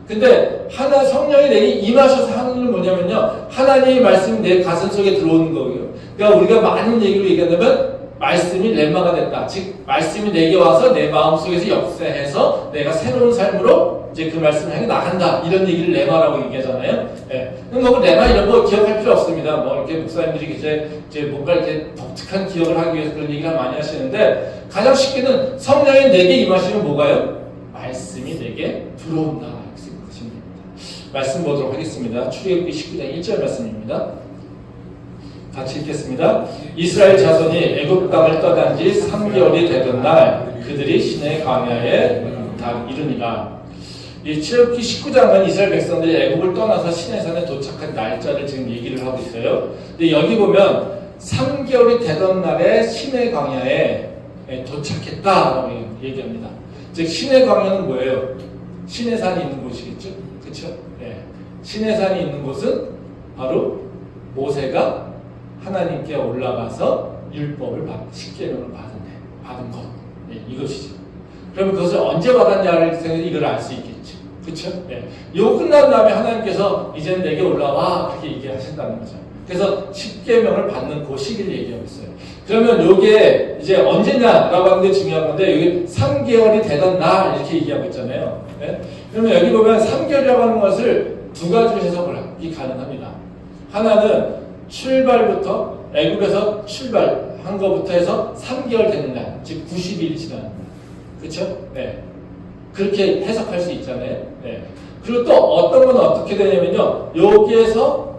근데 성령이 내게 임하셔서 하는 일은 뭐냐면요, 하나님의 말씀이 내 가슴 속에 들어오는 거고요. 그러니까 우리가 많은 얘기로 얘기한다면 말씀이 렘마가 됐다. 즉 말씀이 내게 와서 내 마음속에서 역사해서 내가 새로운 삶으로 이제 그 말씀을 향해 나간다. 이런 얘기를 렘마라고 얘기하잖아요. 예. 뭐 렘마 이런 거 기억할 필요 없습니다. 뭐 이렇게 목사님들이 이제 뭔가 이렇게 독특한 기억을 하기 위해서 그런 얘기를 많이 하시는데, 가장 쉽게는 성령이 내게 임하시면 뭐가요? 말씀이 내게 들어온다. 이렇게 생각하시면 됩니다. 말씀 보도록 하겠습니다. 출애굽기 19장 1절 말씀입니다. 같이 읽겠습니다. 이스라엘 자손이 애굽 땅을 떠난 지 3개월이 되던 날 그들이 시내 광야에 이르니라. 이 출애굽기 19장은 이스라엘 백성들이 애굽을 떠나서 시내산에 도착한 날짜를 지금 얘기를 하고 있어요. 근데 여기 보면 3개월이 되던 날에 시내 광야에 도착했다라고 얘기합니다. 즉 시내 광야는 뭐예요? 시내산이 있는 곳이겠죠? 그렇죠? 네. 시내산이 있는 곳은 바로 모세가 하나님께 올라가서 율법을 십계명을 받은 것. 네, 이것이죠. 그러면 그것을 언제 받았냐를 생각해 이걸 알 수 있겠죠. 그렇죠? 네. 이거 끝난 다음에 하나님께서 이제는 내게 올라와 그렇게 얘기하신다는 거죠. 그래서 십계명을 받는 그 시기를 얘기하고 있어요. 그러면 이게 이제 언제냐라고 하는 게 중요한 건데 여기 3개월이 되던 날 이렇게 얘기하고 있잖아요. 네? 그러면 여기 보면 3개월이라고 하는 것을 두 가지로 해석이 가능합니다. 하나는 출발부터 애굽에서 출발한 것부터 해서 3개월 되는 날, 즉 90일이 지나는 날. 그렇죠? 네. 그렇게 해석할 수 있잖아요. 네. 그리고 또 어떤 건 어떻게 되냐면요. 여기에서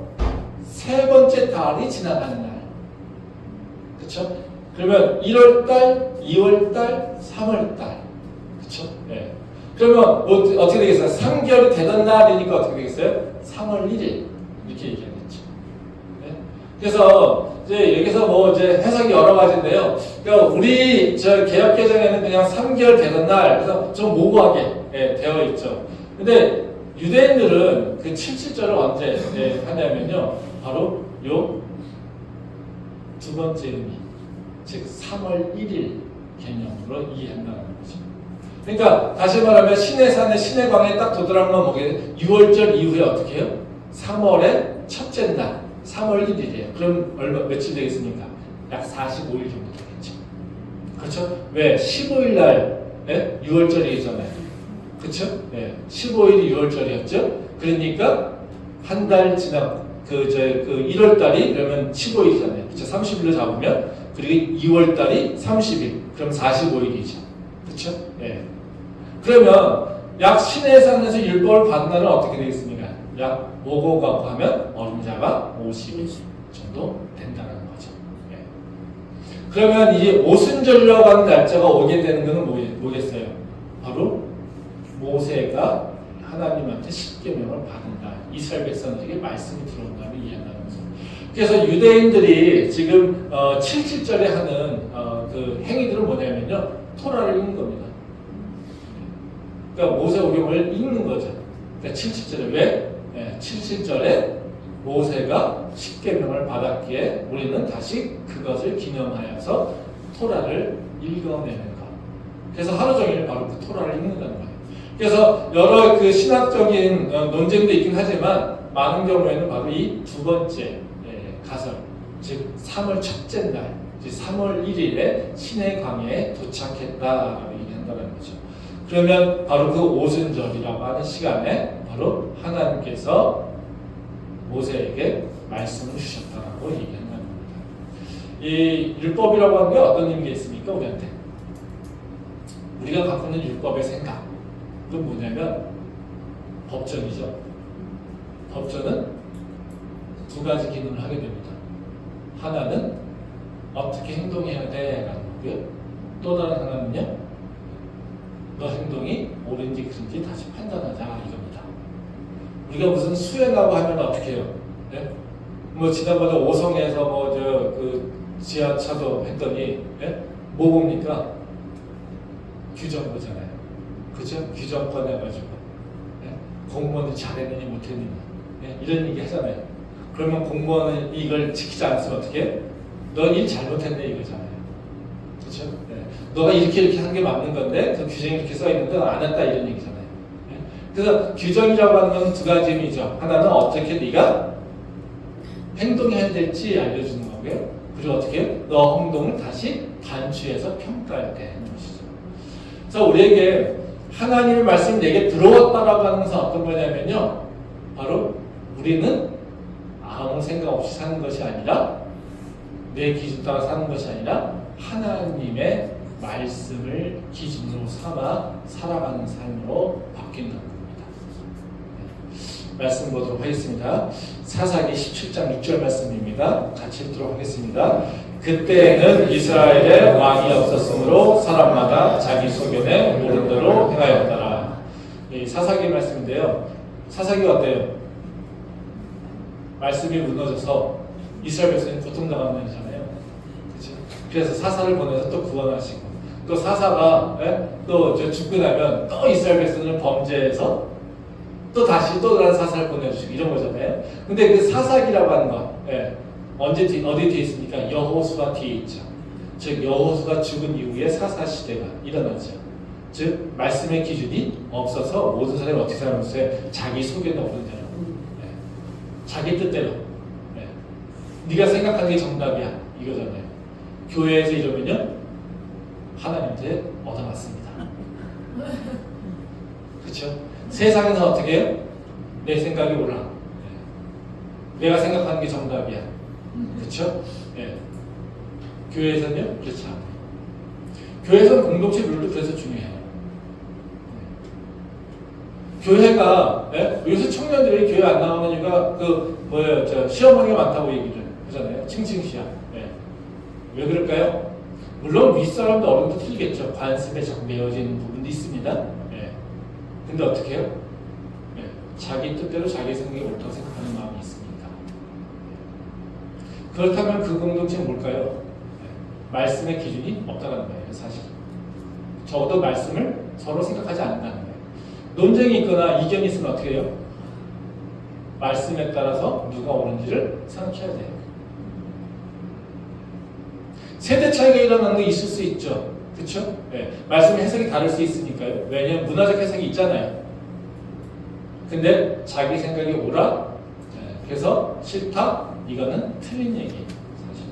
세 번째 달이 지나가는 날. 그렇죠? 그러면 1월달, 2월달, 3월달. 그렇죠? 네. 그러면 뭐 어떻게 되겠어요? 3개월이 되던 날이니까 어떻게 되겠어요? 3월 1일 이렇게 얘기하겠죠. 네? 그래서 이제 여기서 뭐 이제 해석이 여러 가지인데요. 그러니까 우리 저 개역 개정에는 그냥 3개월 되던 날, 그래서 좀 모호하게 되어 있죠. 근데 유대인들은 그 77절을 언제 하냐면요, 바로 요 두 번째 의미, 즉 3월 1일 개념으로 이해한다는 거죠. 그러니까 다시 말하면 시내산의 시내광에 딱 도달하면 뭐게 6월절 이후에 어떻게 해요? 3월의 첫째 날, 3월 1일이에요. 그럼 며칠 되겠습니까? 약 45일 정도 되겠죠. 그렇죠? 왜? 15일 날 6월절이잖아요. 그렇죠? 네. 15일이 6월절이었죠. 그러니까 한 달 지나 그 1월 달이 그러면 15일이잖아요. 그렇죠? 30일로 잡으면 그리고 2월 달이 30일. 그럼 45일이죠. 그렇죠? 네. 그러면 약 시내산에서 율법을 받는 날은 어떻게 되겠습니까? 약 오고 가고 하면 어림자가 50일 정도 된다는 거죠. 네. 그러면 이 오순절이라고 하는 날짜가 오게 되는 것은 뭐겠어요? 바로 모세가 하나님한테 십계명을 받는다. 이스라엘 백성들에게 말씀이 들어온다는 이해한다는 거죠. 그래서 유대인들이 지금 77절에 하는 그 행위들은 뭐냐면요, 토라를 읽는 겁니다. 그러니까 모세오경을 읽는 거죠. 그러니까 77절에 왜? 77절에 모세가 십계명을 받았기에 우리는 다시 그것을 기념하여서 토라를 읽어내는 것. 그래서 하루 종일 바로 그 토라를 읽는다는 거예요. 그래서 여러 그 신학적인 논쟁도 있긴 하지만 많은 경우에는 바로 이 두 번째 가설, 즉 3월 첫째 날, 즉 3월 1일에 시내 광야에 도착했다라고 얘기한다는 거죠. 그러면 바로 그 오순절이라고 하는 시간에 바로 하나님께서 모세에게 말씀을 주셨다라고 얘기한다는 겁니다. 이 율법이라고 하는 게 어떤 의미가 있습니까? 우리한테 우리가 갖고 있는 율법의 생각, 그건 뭐냐면 법전이죠. 법전은 두 가지 기능을 하게 됩니다. 하나는 어떻게 행동해야 돼라는 거고요. 또 다른 하나는요, 너 행동이 옳은지 그른지 다시 판단하자 이겁니다. 우리가 무슨 수행하고 하면 어떻게 해요? 네? 뭐 지난번에 오성에서 뭐 그 지하차도 했더니 뭐 봅니까? 규정 보잖아요. 그죠? 규정 꺼내가지고 공무원이 잘했느니 못했느니 이런 얘기 하잖아요. 그러면 공무원은 이걸 지키지 않았으면 어떻게 해요? 너 일 잘못했네 이거잖아요. 그렇죠? 너가 이렇게 한 게 맞는 건데 그 규정이 이렇게 써 있는데 안 했다 이런 얘기잖아요. 그래서 규정이라고 하는 건 두 가지 의미죠. 하나는 어떻게 네가 행동해야 될지 알려주는 거고요. 그리고 어떻게 해요? 너 행동을 다시 반추해서 평가해야 되는 것이죠. 그래서 우리에게 하나님의 말씀이 내게 들어왔다라고 하는 것은 어떤 거냐면요, 바로 우리는 아무 생각 없이 사는 것이 아니라 내 기준 따라 사는 것이 아니라 하나님의 말씀을 기준으로 삼아 살아가는 삶으로 바뀐다는 겁니다. 말씀 보도록 하겠습니다. 사사기 17장 6절 말씀입니다. 같이 읽도록 하겠습니다. 그때에는 이스라엘에 왕이 없었으므로 사람마다 자기 소견에 옳은 대로 행하였더라. 이 사사기 말씀인데요. 사사기가 어때요? 말씀이 무너져서 이스라엘 백성이 고통당하는 날이잖아요. 그래서 사사를 보내서 또 구원하시고, 또 사사가 또 죽고 나면 또 이스라엘 백성을 범죄해서 또 다시 또 다른 사사를 보내주시고 이런 거잖아요. 근데 그 사사기라고 하는 거 어디 뒤에 있습니까? 여호수아 뒤에 있죠. 즉 여호수아가 죽은 이후에 사사 시대가 일어나죠. 즉 말씀의 기준이 없어서 모든 사람이 어떻게 살아가면서 자기 속에 넣는 대로, 자기 뜻대로, 네가 생각하는 게 정답이야 이거잖아요. 교회에서 이러면요 하나님한테 얻어맞습니다. 그렇죠? 세상에서 어떻게 해요? 내 생각이 옳아. 내가 생각하는 게 정답이야. 그렇죠? 교회에서는요 그렇지 않아요. 교회에서는 공동체 룰도 그래서 중요해요. 교회가 요새 청년들이 교회 안 나오는 이유가 시험하는 게 많다고 얘기를 하잖아요. 칭칭시험. 왜 그럴까요? 물론 윗사람도 어른도 틀리겠죠. 관습에 매어진 부분도 있습니다. 근데 어떻게 해요? 자기 뜻대로 자기 생각이 옳다고 생각하는 마음이 있습니다. 그렇다면 그 공동체는 뭘까요? 말씀의 기준이 없다는 거예요. 사실 적어도 말씀을 서로 생각하지 않는다는 거예요. 논쟁이 있거나 이견이 있으면 어떻게 해요? 말씀에 따라서 누가 옳은지를 생각해야 돼요. 세대 차이가 일어나는 게 있을 수 있죠. 그렇죠? 말씀의 해석이 다를 수 있으니까요. 왜냐하면 문화적 해석이 있잖아요. 근데 자기 생각이 옳아? 그래서 싫다? 이거는 틀린 얘기예요. 사실.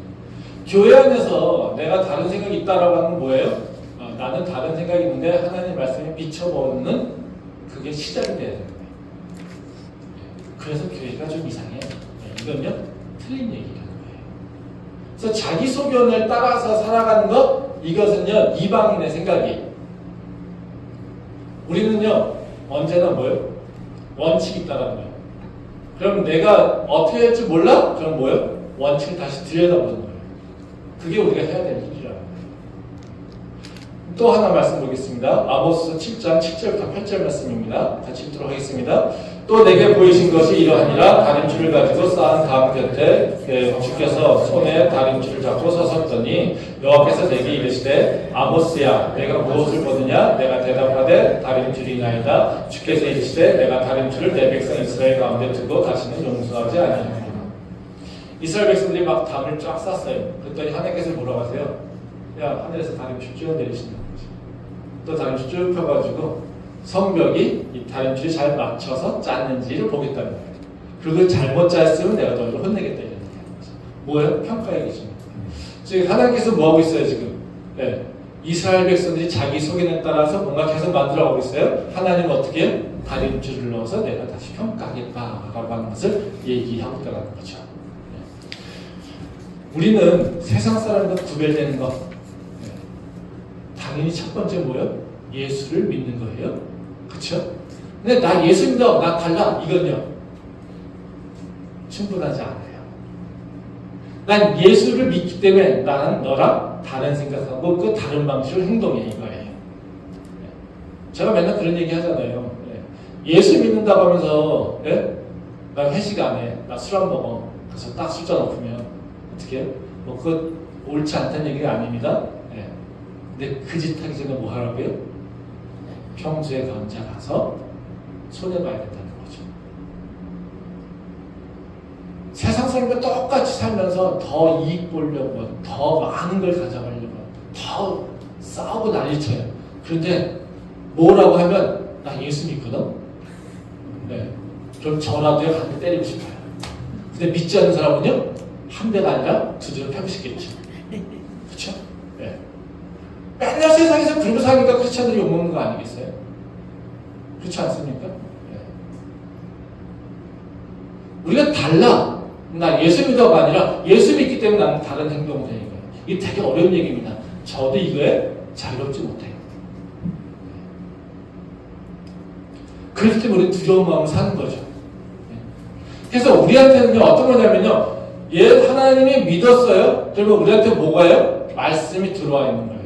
교회 안에서 내가 다른 생각이 있다라고 하는 건 뭐예요? 나는 다른 생각이 있는데 하나님 말씀에 비춰보는 그게 시작이 돼야 되는 거예요. 그래서 교회가 좀 이상해요. 이건요 틀린 얘기라는 거예요. 그래서 자기 소견을 따라서 살아가는 것, 이것은요 이방인의 생각이에요. 우리는요 언제나 뭐예요? 원칙이 있다라는 거예요. 그럼 내가 어떻게 할지 몰라? 그럼 뭐예요? 원칙을 다시 들여다보는 거예요. 그게 우리가 해야 될 일이라는 거예요. 또 하나 말씀 보겠습니다. 아모스 7장 7절부터 8절 말씀입니다. 같이 읽도록 하겠습니다. 또 내게 보이신 것이 이러하니라. 다림줄을 가지고 쌓은 감 곁에 주께서 손에 다림줄을 잡고 서섰더니 여호와께서 내게 이르시되 아모스야 내가 무엇을 보느냐. 내가 대답하되 다림줄이나이다. 주께서 이르시되 내가 다림줄을 내 백성 이스라엘 가운데 두고 다시는 용서하지 아니하리라. 이스라엘 백성들이 막 담을 쫙 쌌어요. 그랬더니 하나님께서 뭐라고 하세요? 야 하늘에서 다림줄 쭉 내리신다. 또 다림줄 쭉 펴가지고 성벽이 이 다림줄이 잘 맞춰서 짰는지를 보겠다는 거예요. 그리고 잘못 짰으면 내가 너희를 혼내겠다 이런 거죠. 뭐예요? 평가의 기준입니다. 즉 하나님께서 뭐 하고 있어요 지금? 이스라엘 백성들이 자기 소견에 따라서 뭔가 계속 만들어가고 있어요. 하나님은 어떻게 해요? 다림줄을 넣어서 내가 다시 평가하겠다라고 하는 것을 얘기하고 있다는 거죠. 우리는 세상 사람과 구별되는 것, 당연히 첫 번째 뭐예요? 예수를 믿는 거예요. 그렇죠? 근데 나 예수 믿어, 나 달라, 이건요 충분하지 않아요. 난 예수를 믿기 때문에 나는 너랑 다른 생각하고 그 다른 방식으로 행동해 이거예요. 제가 맨날 그런 얘기 하잖아요. 예수 믿는다고 하면서 나 회식 안 해, 나 술 안 먹어. 그래서 딱 숫자 높으면 어떻게 해요? 뭐 그거 옳지 않다는 얘기가 아닙니다. 근데 그 짓 하기 전에 뭐 하라고요? 평소에 혼자 가서 손해봐야 된다는 거죠. 세상 사람과 똑같이 살면서 더 이익 보려고, 더 많은 걸 가져가려고, 더 싸우고 난리쳐요. 그런데 뭐라고 하면 나 예수 믿거든? 그럼 저라도요 한 대 때리고 싶어요. 근데 믿지 않는 사람은요 한 대가 아니라 두 대로 펴시겠죠. 그렇죠? 맨날 세상에서 그러고 사니까 크리스찬들이 욕먹는 거 아니겠어요? 그렇지 않습니까? 우리가 달라. 나 예수 믿어가 아니라 예수 믿기 때문에 나는 다른 행동을 하는 거예요. 이게 되게 어려운 얘기입니다. 저도 이거에 자유롭지 못해요. 그렇기 때문에 우리는 두려운 마음을 사는 거죠. 그래서 우리한테는요 어떤 거냐면요, 하나님이 믿었어요. 그러면 우리한테 뭐가요? 말씀이 들어와 있는 거예요.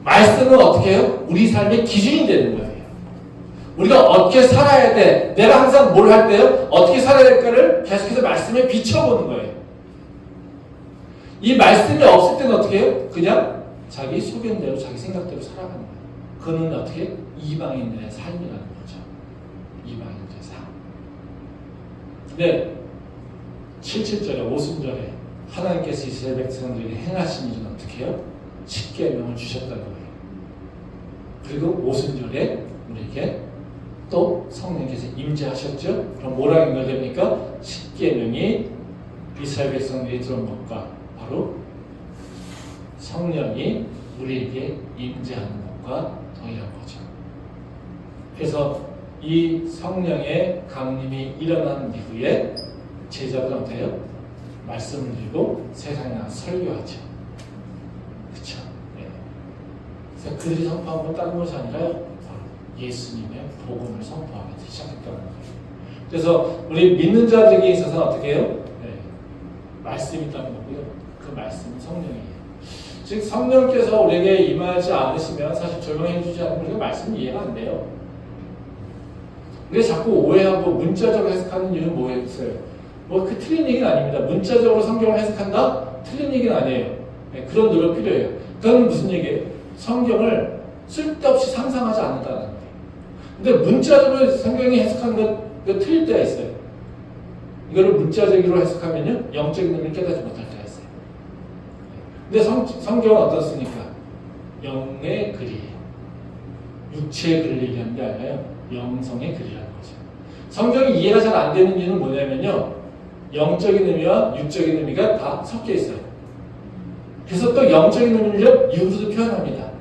말씀은 어떻게 해요? 우리 삶의 기준이 되는 거예요. 우리가 어떻게 살아야 돼? 내가 항상 뭘 할 때요? 어떻게 살아야 될까를 계속해서 말씀에 비춰보는 거예요. 이 말씀이 없을 때는 어떻게 해요? 그냥 자기 소견대로 자기 생각대로 살아가는 거예요. 그는 어떻게? 이방인들의 삶이라는 거죠. 이방인들의 삶. 근데 77절에 오순절에 하나님께서 이스라엘 백성들에게 행하신 일은 어떻게 해요? 십계명을 주셨다는 거예요. 그리고 오순절에 우리에게 또 성령께서 임재하셨죠. 그럼 뭐라고 연결됩니까? 십계명이 이스라엘 백성들이 들은 것과 바로 성령이 우리에게 임재하는 것과 동일한 거죠. 그래서 이 성령의 강림이 일어난 이후에 제자들은 어때요? 말씀을 들고 세상에 나가서 설교하죠. 그렇죠? 네. 그래서 그들이 선포한 건 다른 것이 아니라요, 예수님의 복음을 선포하기 시작했다는 거예요. 그래서 우리 믿는 자들에게 있어서는 어떻게 해요? 네. 말씀이 있다는 거고요. 그 말씀은 성령이에요. 즉 성령께서 우리에게 임하지 않으시면 사실 조명해 주지 않으면 우리가 말씀 이해가 안 돼요. 근데 자꾸 오해하고 문자적으로 해석하는 이유는 뭐였어요? 뭐 그 틀린 얘기는 아닙니다. 문자적으로 성경을 해석한다? 틀린 얘기는 아니에요. 네, 그런 노력 필요해요. 그건 무슨 얘기예요? 성경을 쓸데없이 상상하지 않는다는 거예요. 근데 문자적으로 성경이 해석하는 건 틀릴 때가 있어요. 이거를 문자적으로 해석하면요, 영적인 의미를 깨닫지 못할 때가 있어요. 근데 성경은 어떻습니까? 영의 글이에요. 육체의 글을 얘기하는 게 아니라요, 영성의 글이라는 거죠. 성경이 이해가 잘 안 되는 이유는 뭐냐면요, 영적인 의미와 육적인 의미가 다 섞여 있어요. 그래서 또 영적인 의미를 육으로 표현합니다.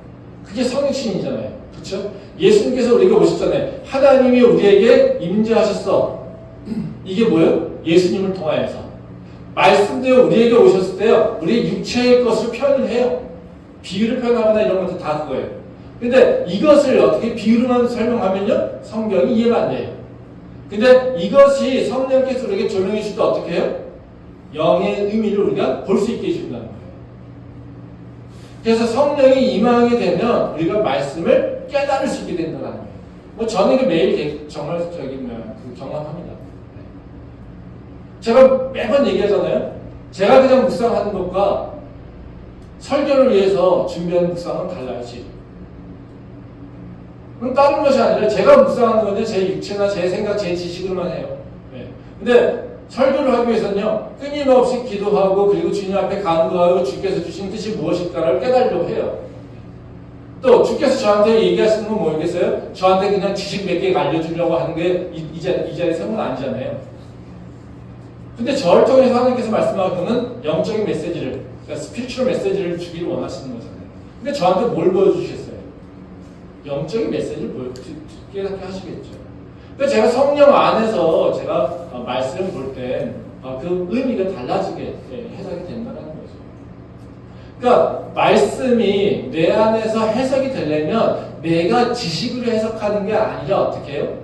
그게 성육신이잖아요. 그렇죠? 예수님께서 우리에게 오셨잖아요. 하나님이 우리에게 임재하셨어. 이게 뭐예요? 예수님을 통하여서. 말씀대로 우리에게 오셨을 때요, 우리의 육체의 것을 표현을 해요. 비유를 표현하거나 이런 것도 다 그거예요. 근데 이것을 어떻게 비유로만 설명하면요, 성경이 이해가 안 돼요. 근데 이것이 성령께서 우리에게 조명해 주실 때 어떻게 해요? 영의 의미를 우리가 볼 수 있게 해준다는 거예요. 그래서 성령이 임하게 되면 우리가 말씀을 깨달을 수 있게 된다는 거예요. 뭐 저는 이거 매일 정말 경험합니다. 제가 매번 얘기하잖아요. 제가 그냥 묵상하는 것과 설교를 위해서 준비하는 묵상은 달라요, 지금. 그럼 다른 것이 아니라 제가 묵상하는 건데 제 육체나 제 생각, 제 지식으로만 해요. 네. 근데 설교를 하기 위해서는요, 끊임없이 기도하고 그리고 주님 앞에 간구하고 주께서 주신 뜻이 무엇일까를 깨달으려고 해요. 또 주께서 저한테 얘기하시는 건 뭐겠어요? 저한테 그냥 지식 몇 개 알려주려고 하는 게 이 자리에 서는 건 아니잖아요. 근데 저를 통해서 하나님께서 말씀하고는 영적인 메시지를, 그러니까 스피리추얼 메시지를 주기를 원하시는 거잖아요. 근데 저한테 뭘 보여주셨어요? 영적인 메시지를 깨닫게 하시겠죠. 그러니까 제가 성령 안에서 제가 말씀을 볼 때 그 의미가 달라지게 해석이 된다는 거죠. 그러니까 말씀이 내 안에서 해석이 되려면 내가 지식으로 해석하는 게 아니라 어떻게 해요?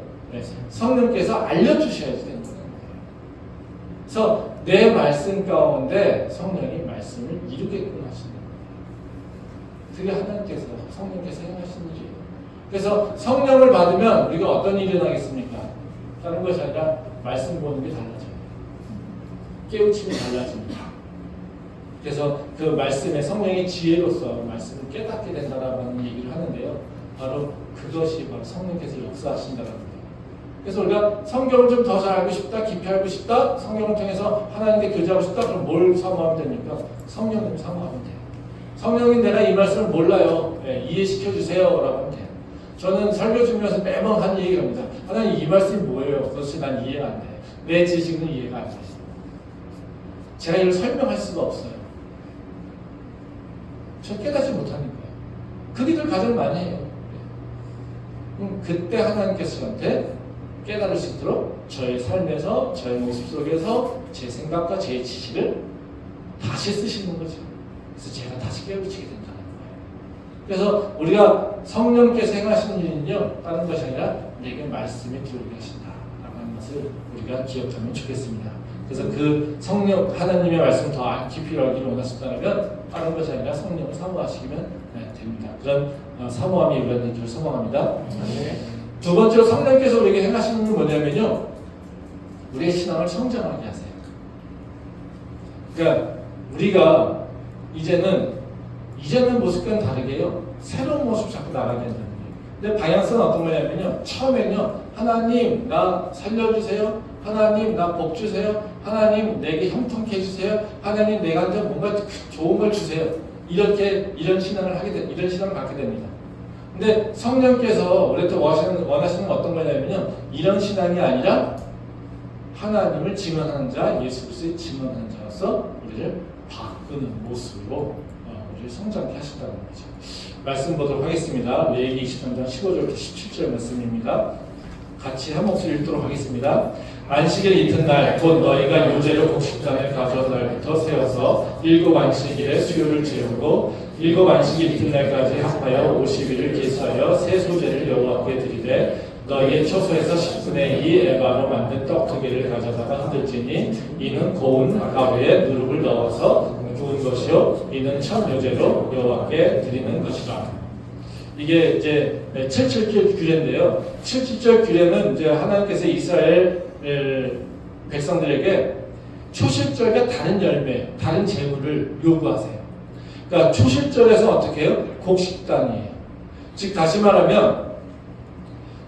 성령께서 알려주셔야 되는 거예요. 그래서 내 말씀 가운데 성령이 말씀을 이루게끔 하신다. 그게 하나님께서, 성령께서 행하시는 일이에요. 그래서 성령을 받으면 우리가 어떤 일이 일어나겠습니까? 다른 것이 아니라 말씀 보는 게 달라져요. 깨우침이 달라집니다. 그래서 그 말씀의 성령의 지혜로서 말씀을 깨닫게 된다라는 얘기를 하는데요. 바로 그것이 바로 성령께서 역사하신다라는 거예요. 그래서 우리가 성경을 좀 더 잘 알고 싶다, 깊이 알고 싶다, 성경을 통해서 하나님께 교제하고 싶다, 그럼 뭘 사모하면 됩니까? 성령님 사모하면 돼요. 성령님 내가 이 말씀을 몰라요. 네, 이해시켜 주세요. 라고 하면 돼요. 저는 설교 중에서 매번 하는 얘기를 합니다. 하나님 이 말씀이 뭐예요? 그것이 난 이해가 안 돼. 내 지식은 이해가 안 돼. 제가 이걸 설명할 수가 없어요. 저 깨닫지 못하니까요. 그 기도를 가장 많이 해요. 그때 하나님께서 저한테 깨달을 수 있도록 저의 삶에서, 저의 모습 속에서 제 생각과 제 지식을 다시 쓰시는 거죠. 그래서 제가 다시 깨우치게 된다는 거예요. 그래서 우리가 성령께서 행하시는 일은요, 다른 것이 아니라 내게 말씀이 들어오게 하신다라고 하는 것을 우리가 기억하면 좋겠습니다. 그래서 그 성령, 하나님의 말씀을 더 깊이 알기를 원하신다면 다른 것이 아니라 성령을 사모하시면 됩니다. 그런 사모함이 우리가 소망합니다. 두 번째로 성령께서 우리에게 행하시는 건 뭐냐면요, 우리의 신앙을 성장하게 하세요. 그러니까 우리가 이제는 모습과는 다르게요. 새로운 모습 자꾸 나가야 된다는 거예요. 근데 방향성은 어떤 거냐면요. 처음에는요. 하나님 나 살려주세요. 하나님 나 복 주세요. 하나님 내게 형통케 해주세요. 하나님 내한테 뭔가 좋은 걸 주세요. 이런 신앙을 이런 신앙을 갖게 됩니다. 근데 성령께서 우리한테 원하시는 어떤 거냐면요. 이런 신앙이 아니라 하나님을 증언하는 자, 예수 그리스도의 증언하는 자로서 우리를 바꾸는 모습으로 우리를 성장케 하신다는 거죠. 말씀 보도록 하겠습니다. 레위기 23장 15절부터 17절 말씀입니다. 같이 한 목소리 읽도록 하겠습니다. 안식일 이튿날 곧 너희가 유제로 곡식단을 가져온 날부터 세워서 7 안식일에 수요를 채우고 7 안식일 이튿날까지 합하여 50일을 계수하여 새 소제를 여호와께 드리되 너희의 처소에서 10분의 2 에바로 만든 떡 2개를 가져다가 흔들지니 이는 고운 가루에 누룩을 넣어서 구운 것이요 이는 첫 요제로 여호와께 드리는 것이라. 이게 이제 77절 규례인데요. 77절 규례는 이제 하나님께서 이스라엘 백성들에게 초실절과 다른 열매, 다른 재물을 요구하세요. 그러니까 초실절에서 어떻게 해요? 곡식단이에요. 즉 다시 말하면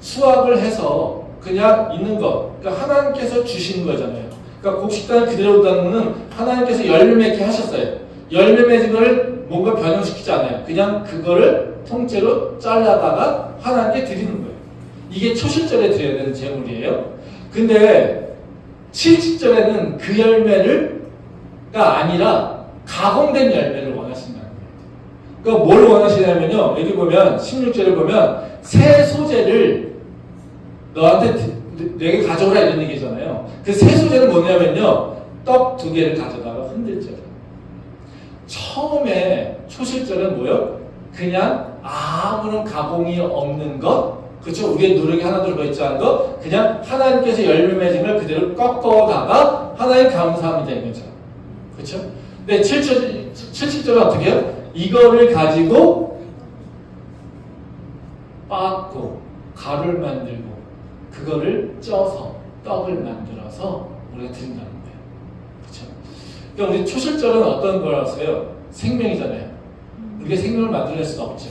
수확을 해서 그냥 있는 것, 그러니까 하나님께서 주신 거잖아요. 그러니까 곡식단을 그대로 둔다는 하나님께서 열매 맺게 하셨어요. 열매 맺은 걸 뭔가 변형시키지 않아요. 그냥 그거를 통째로 잘라다가 하나님께 드리는 거예요. 이게 초실절에 드려야 되는 재물이에요. 근데 70절에는 그 열매가 아니라 가공된 열매를 원하신다는 거예요. 그러니까 뭘 원하시냐면요. 여기 보면 16절에 보면 새 소재를 너한테 내게 가져오라 이런 얘기잖아요. 그 새 소재는 뭐냐면요. 떡 2개를 가져다가 흔들죠. 처음에 초실절은 뭐요? 그냥 아무런 가공이 없는 것, 그렇죠? 우리의 노력이 하나 들어있지 않은 것, 그냥 하나님께서 열매 맺은 걸 그대로 꺾어다가 하나님 감사합니다 이거죠. 그렇죠? 근데 77절은 어떻게 해요? 이거를 가지고 빻고 가루를 만들고 그거를 쪄서 떡을 만들어서 우리가 드린다는 거예요. 그렇죠? 그러니까 우리 초실절은 어떤 거라서요? 생명이잖아요. 우리가 생명을 만들어낼 수는 없죠.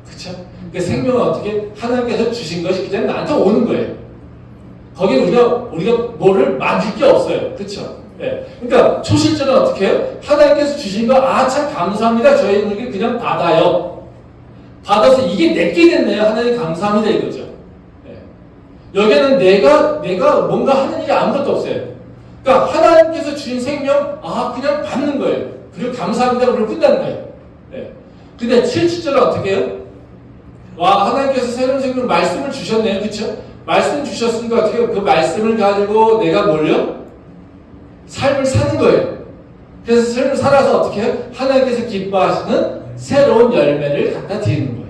그렇죠? 그 생명은 어떻게 하나님께서 주신 것이 그냥 나한테 오는 거예요. 거기에 우리가 뭐를 만들 게 없어요. 그렇죠? 네. 그러니까 초실절은 어떻게 해요? 하나님께서 주신 거 참 감사합니다. 저희는 그냥 받아요. 받아서 이게 내게 됐네요. 하나님 감사합니다 이거죠. 네. 여기는 내가 뭔가 하는 일이 아무것도 없어요. 그러니까 하나님께서 주신 생명 그냥 받는 거예요. 그리고 감사합니다. 그리고 끝나는 거예요. 네. 근데 77절은 어떻게 해요? 하나님께서 새로운 생명 말씀을 주셨네요. 그쵸? 말씀 주셨으니까 어떻게 해요? 그 말씀을 가지고 내가 뭘요? 삶을 사는 거예요. 그래서 삶을 살아서 어떻게 해요? 하나님께서 기뻐하시는 새로운 열매를 갖다 드리는 거예요.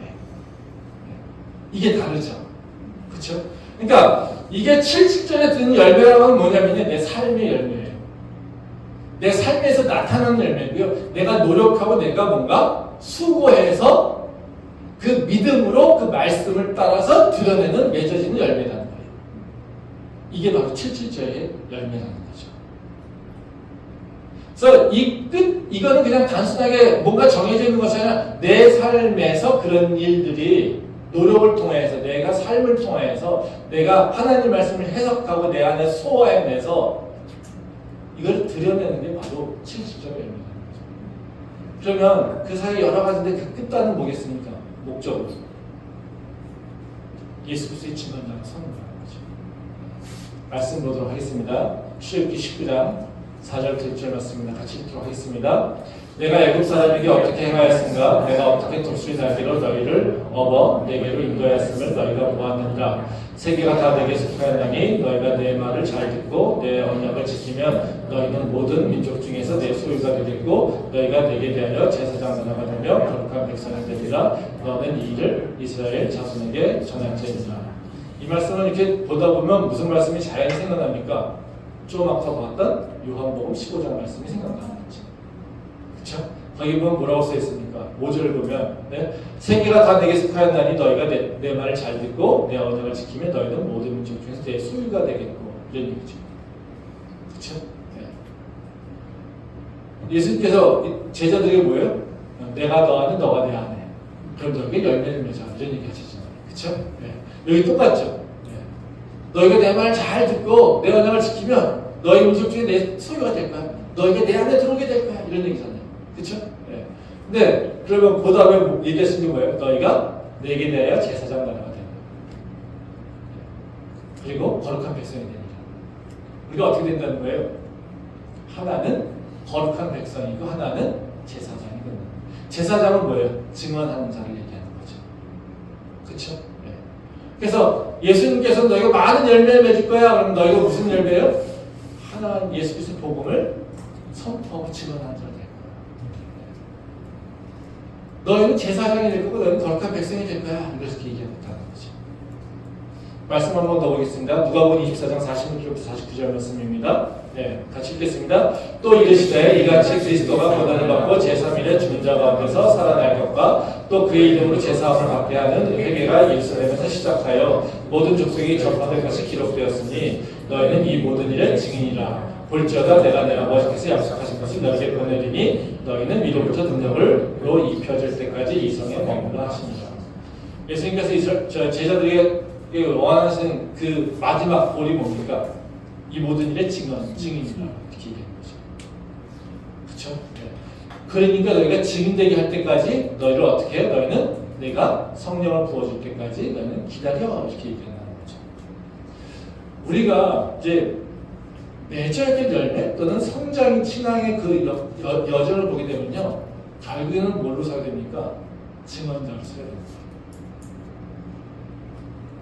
이게 다르죠. 그쵸? 그러니까 이게 77절에 드는 열매라고 하는 뭐냐면요. 내 삶의 열매예요. 내 삶에서 나타나는 열매고요. 내가 노력하고 내가 뭔가 수고해서 그 믿음으로 그 말씀을 따라서 드러내는 맺어지는 열매라는 거예요. 이게 바로 77절의 열매라는 거죠. 그래서 이거는 그냥 단순하게 뭔가 정해져 있는 것이 아니라 내 삶에서 그런 일들이 노력을 통해서 내가 삶을 통해서 내가 하나님 말씀을 해석하고 내 안에 소화해내서 이걸 드러내는 게 바로 77절의 열매라는 거죠. 그러면 그 사이 여러 가지인데 그 끝단은 뭐겠습니까? 목적으로 예수 그리스도의 증언자가 서는 거라는 거죠. 말씀 보도록 하겠습니다. 출애굽기 19장 4절부터 6절 말씀입니다. 같이 읽도록 하겠습니다. 내가 애굽 사람에게 어떻게 행하였은가? 내가 어떻게 독수리 날개로 너희를 업어 내게로 인도하였음을 너희가 보았느니라. 세계가 다 내게 속하였나니 너희가 내 말을 잘 듣고 내 언약을 지키면 너희는 모든 민족 중에서 내 소유가 되겠고 너희가 내게 대하여 제사장 문화가 되며 거룩한 백성이 되리라. 너는 이 일을 이스라엘 자손에게 전할지니라. 이 말씀을 이렇게 보다 보면 무슨 말씀이 자연히 생각납니까? 좀 앞서 봤던 요한복음 15장 말씀이 생각나는 거죠. 그렇죠? 거기 보면 뭐라고 써있습니까? 5절을 보면 세계가 다 내게 속하였나니 너희가 내 말을 잘 듣고 내 언약을 지키면 너희는 모든 민족 중에서 내 소유가 되겠고 이런 얘기죠. 그렇죠? 네. 예수님께서 제자들에게 뭐예요? 내가 너 안에, 너가 내 안에. 그럼 너에게 열매를 맺어. 이런 얘기 하시잖아요. 그쵸? 네. 여기 똑같죠? 네. 너희가 내 말 잘 듣고 내 언약을 지키면 너희 음식 중에 내 소유가 될 거야. 너희가 내 안에 들어오게 될 거야. 이런 얘기잖아요. 그쵸? 네. 근데 그러면 그 다음에 얘기했은 게 뭐예요? 너희가 내게 대하여 제사장 나라가 된다. 그리고 거룩한 백성이 되니라. 우리가 어떻게 된다는 거예요? 하나는 거룩한 백성이고 하나는 제사장이거든요. 제사장은 뭐예요? 증언하는 자를 얘기하는 거죠. 그렇죠? 네. 그래서 예수님께서 너희가 많은 열매를 맺을 거야. 그럼 너희가 무슨 열매예요? 하나님 예수 그리스도 복음을 선포하고 증언하는 자가 될 거야. 너희는 제사장이 될 거고 너희는 거룩한 백성이 될 거야. 이렇게 얘기하는 거죠. 말씀 한번 더 보겠습니다. 누가복음 24장 46절부터 49절 말씀입니다. 네, 같이 읽겠습니다. 또 이르시되 이같이 그리스도가 고난을 받고 제3일에 죽은 자 가운데서 살아날 것과 또 그의 이름으로 제사함을 받게 하는 회개가 예루살렘에서 시작하여 모든 족속이 전파될 것이 기록되었으니 너희는 이 모든 일의 증인이라. 볼지어다 내가 내 아버지께서 약속하신 것을 너희에게 보내리니 너희는 위로부터 능력으로 입혀질 때까지 이 성에 머물러 하시니라. 예수님께서 제자들에게 원하시는 그 마지막 볼이 뭡니까? 이 모든 일의 증인이라 이렇게 얘기하는 거죠. 그렇죠? 네. 그러니까 너희가 증인되게 할 때까지 너희를 어떻게 해요? 너희는 내가 성령을 부어줄 때까지 너희는 기다려 이렇게 얘기하는 거죠. 우리가 이제 맺어야 될 열매 또는 성장인 신앙의 그 여정을 보게 되면요, 결국에는 뭘로 서야 됩니까? 증언자로 서야 됩니다.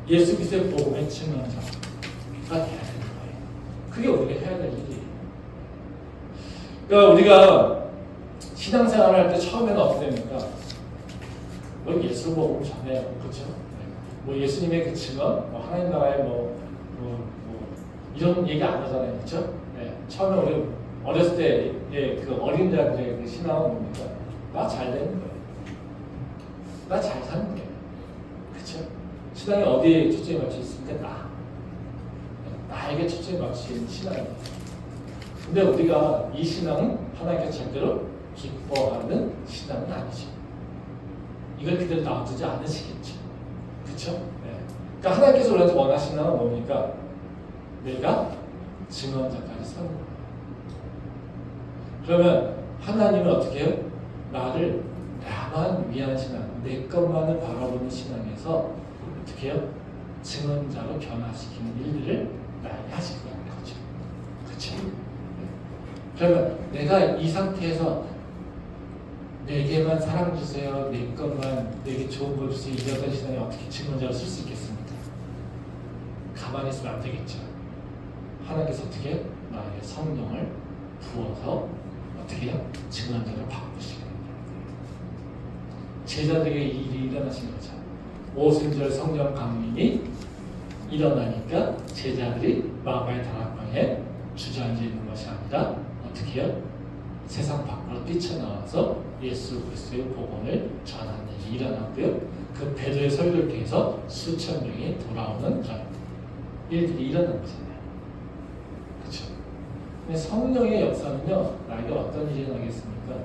예수 그리스도의 복음의 증언자가 돼야 되는 거예요. 그게 우리가 해야 될 일이에요. 그러니까 우리가 신앙생활을 할 때 처음에는 어떻게 됩니까? 뭐 예수 복음 전해요, 그렇죠? 뭐 예수님의 그 증언, 뭐 하나님 나라의 뭐 이런 얘기 안 하잖아요, 그렇죠? 네. 처음에 우리 어렸을 때의 그 어린 자들의 그 신앙은 뭡니까? 나 잘 되는 거예요. 나 잘 사는 거예요, 그렇죠? 신앙이 어디에 초점이 맞춰 있습니까? 나에게 초점이 맞춰 있는 신앙입니다. 근데 우리가 이 신앙은 하나님께서 절대로 기뻐하는 신앙은 아니죠. 이걸 그대로 놔두지 않으시겠죠. 그렇죠? 네. 그러니까 하나님께서 우리한테 원하시는 신앙은 뭡니까? 내가 증언자까지 서는 거예요. 그러면 하나님은 어떻게 해요? 나를 나만 위한 신앙, 내 것만을 바라보는 신앙에서 어떻게 해요? 증언자로 변화시키는 일들을 나에게 하실 거라는 거죠. 그렇죠? 그러면 내가 이 상태에서 내게만 사랑 주세요, 내 것만, 내게 좋은 걸 주세요, 이러던 신앙이 어떻게 증언자로 쓸 수 있겠습니까? 가만히 있으면 안 되겠죠. 하나님께서 어떻게 해요? 나에게 성령을 부어서 어떻게 해요? 증언자로 바꾸시는 거예요. 제자들에게 이 일이 일어나신 거죠. 오순절 성령 강림이 일어나니까 제자들이 마가의 다락방에 주저앉아 있는 것이 아니라 어떻게 해요? 세상 밖으로 뛰쳐나와서 예수 그리스도의 복음을 전하는 일이 일어났고요. 그 베드로의 설교를 통해서 수천 명이 돌아오는 그런 일들이 일어난 거잖아요. 그렇죠? 근데 성령의 역사는요, 나에게 어떤 일이 일어나겠습니까?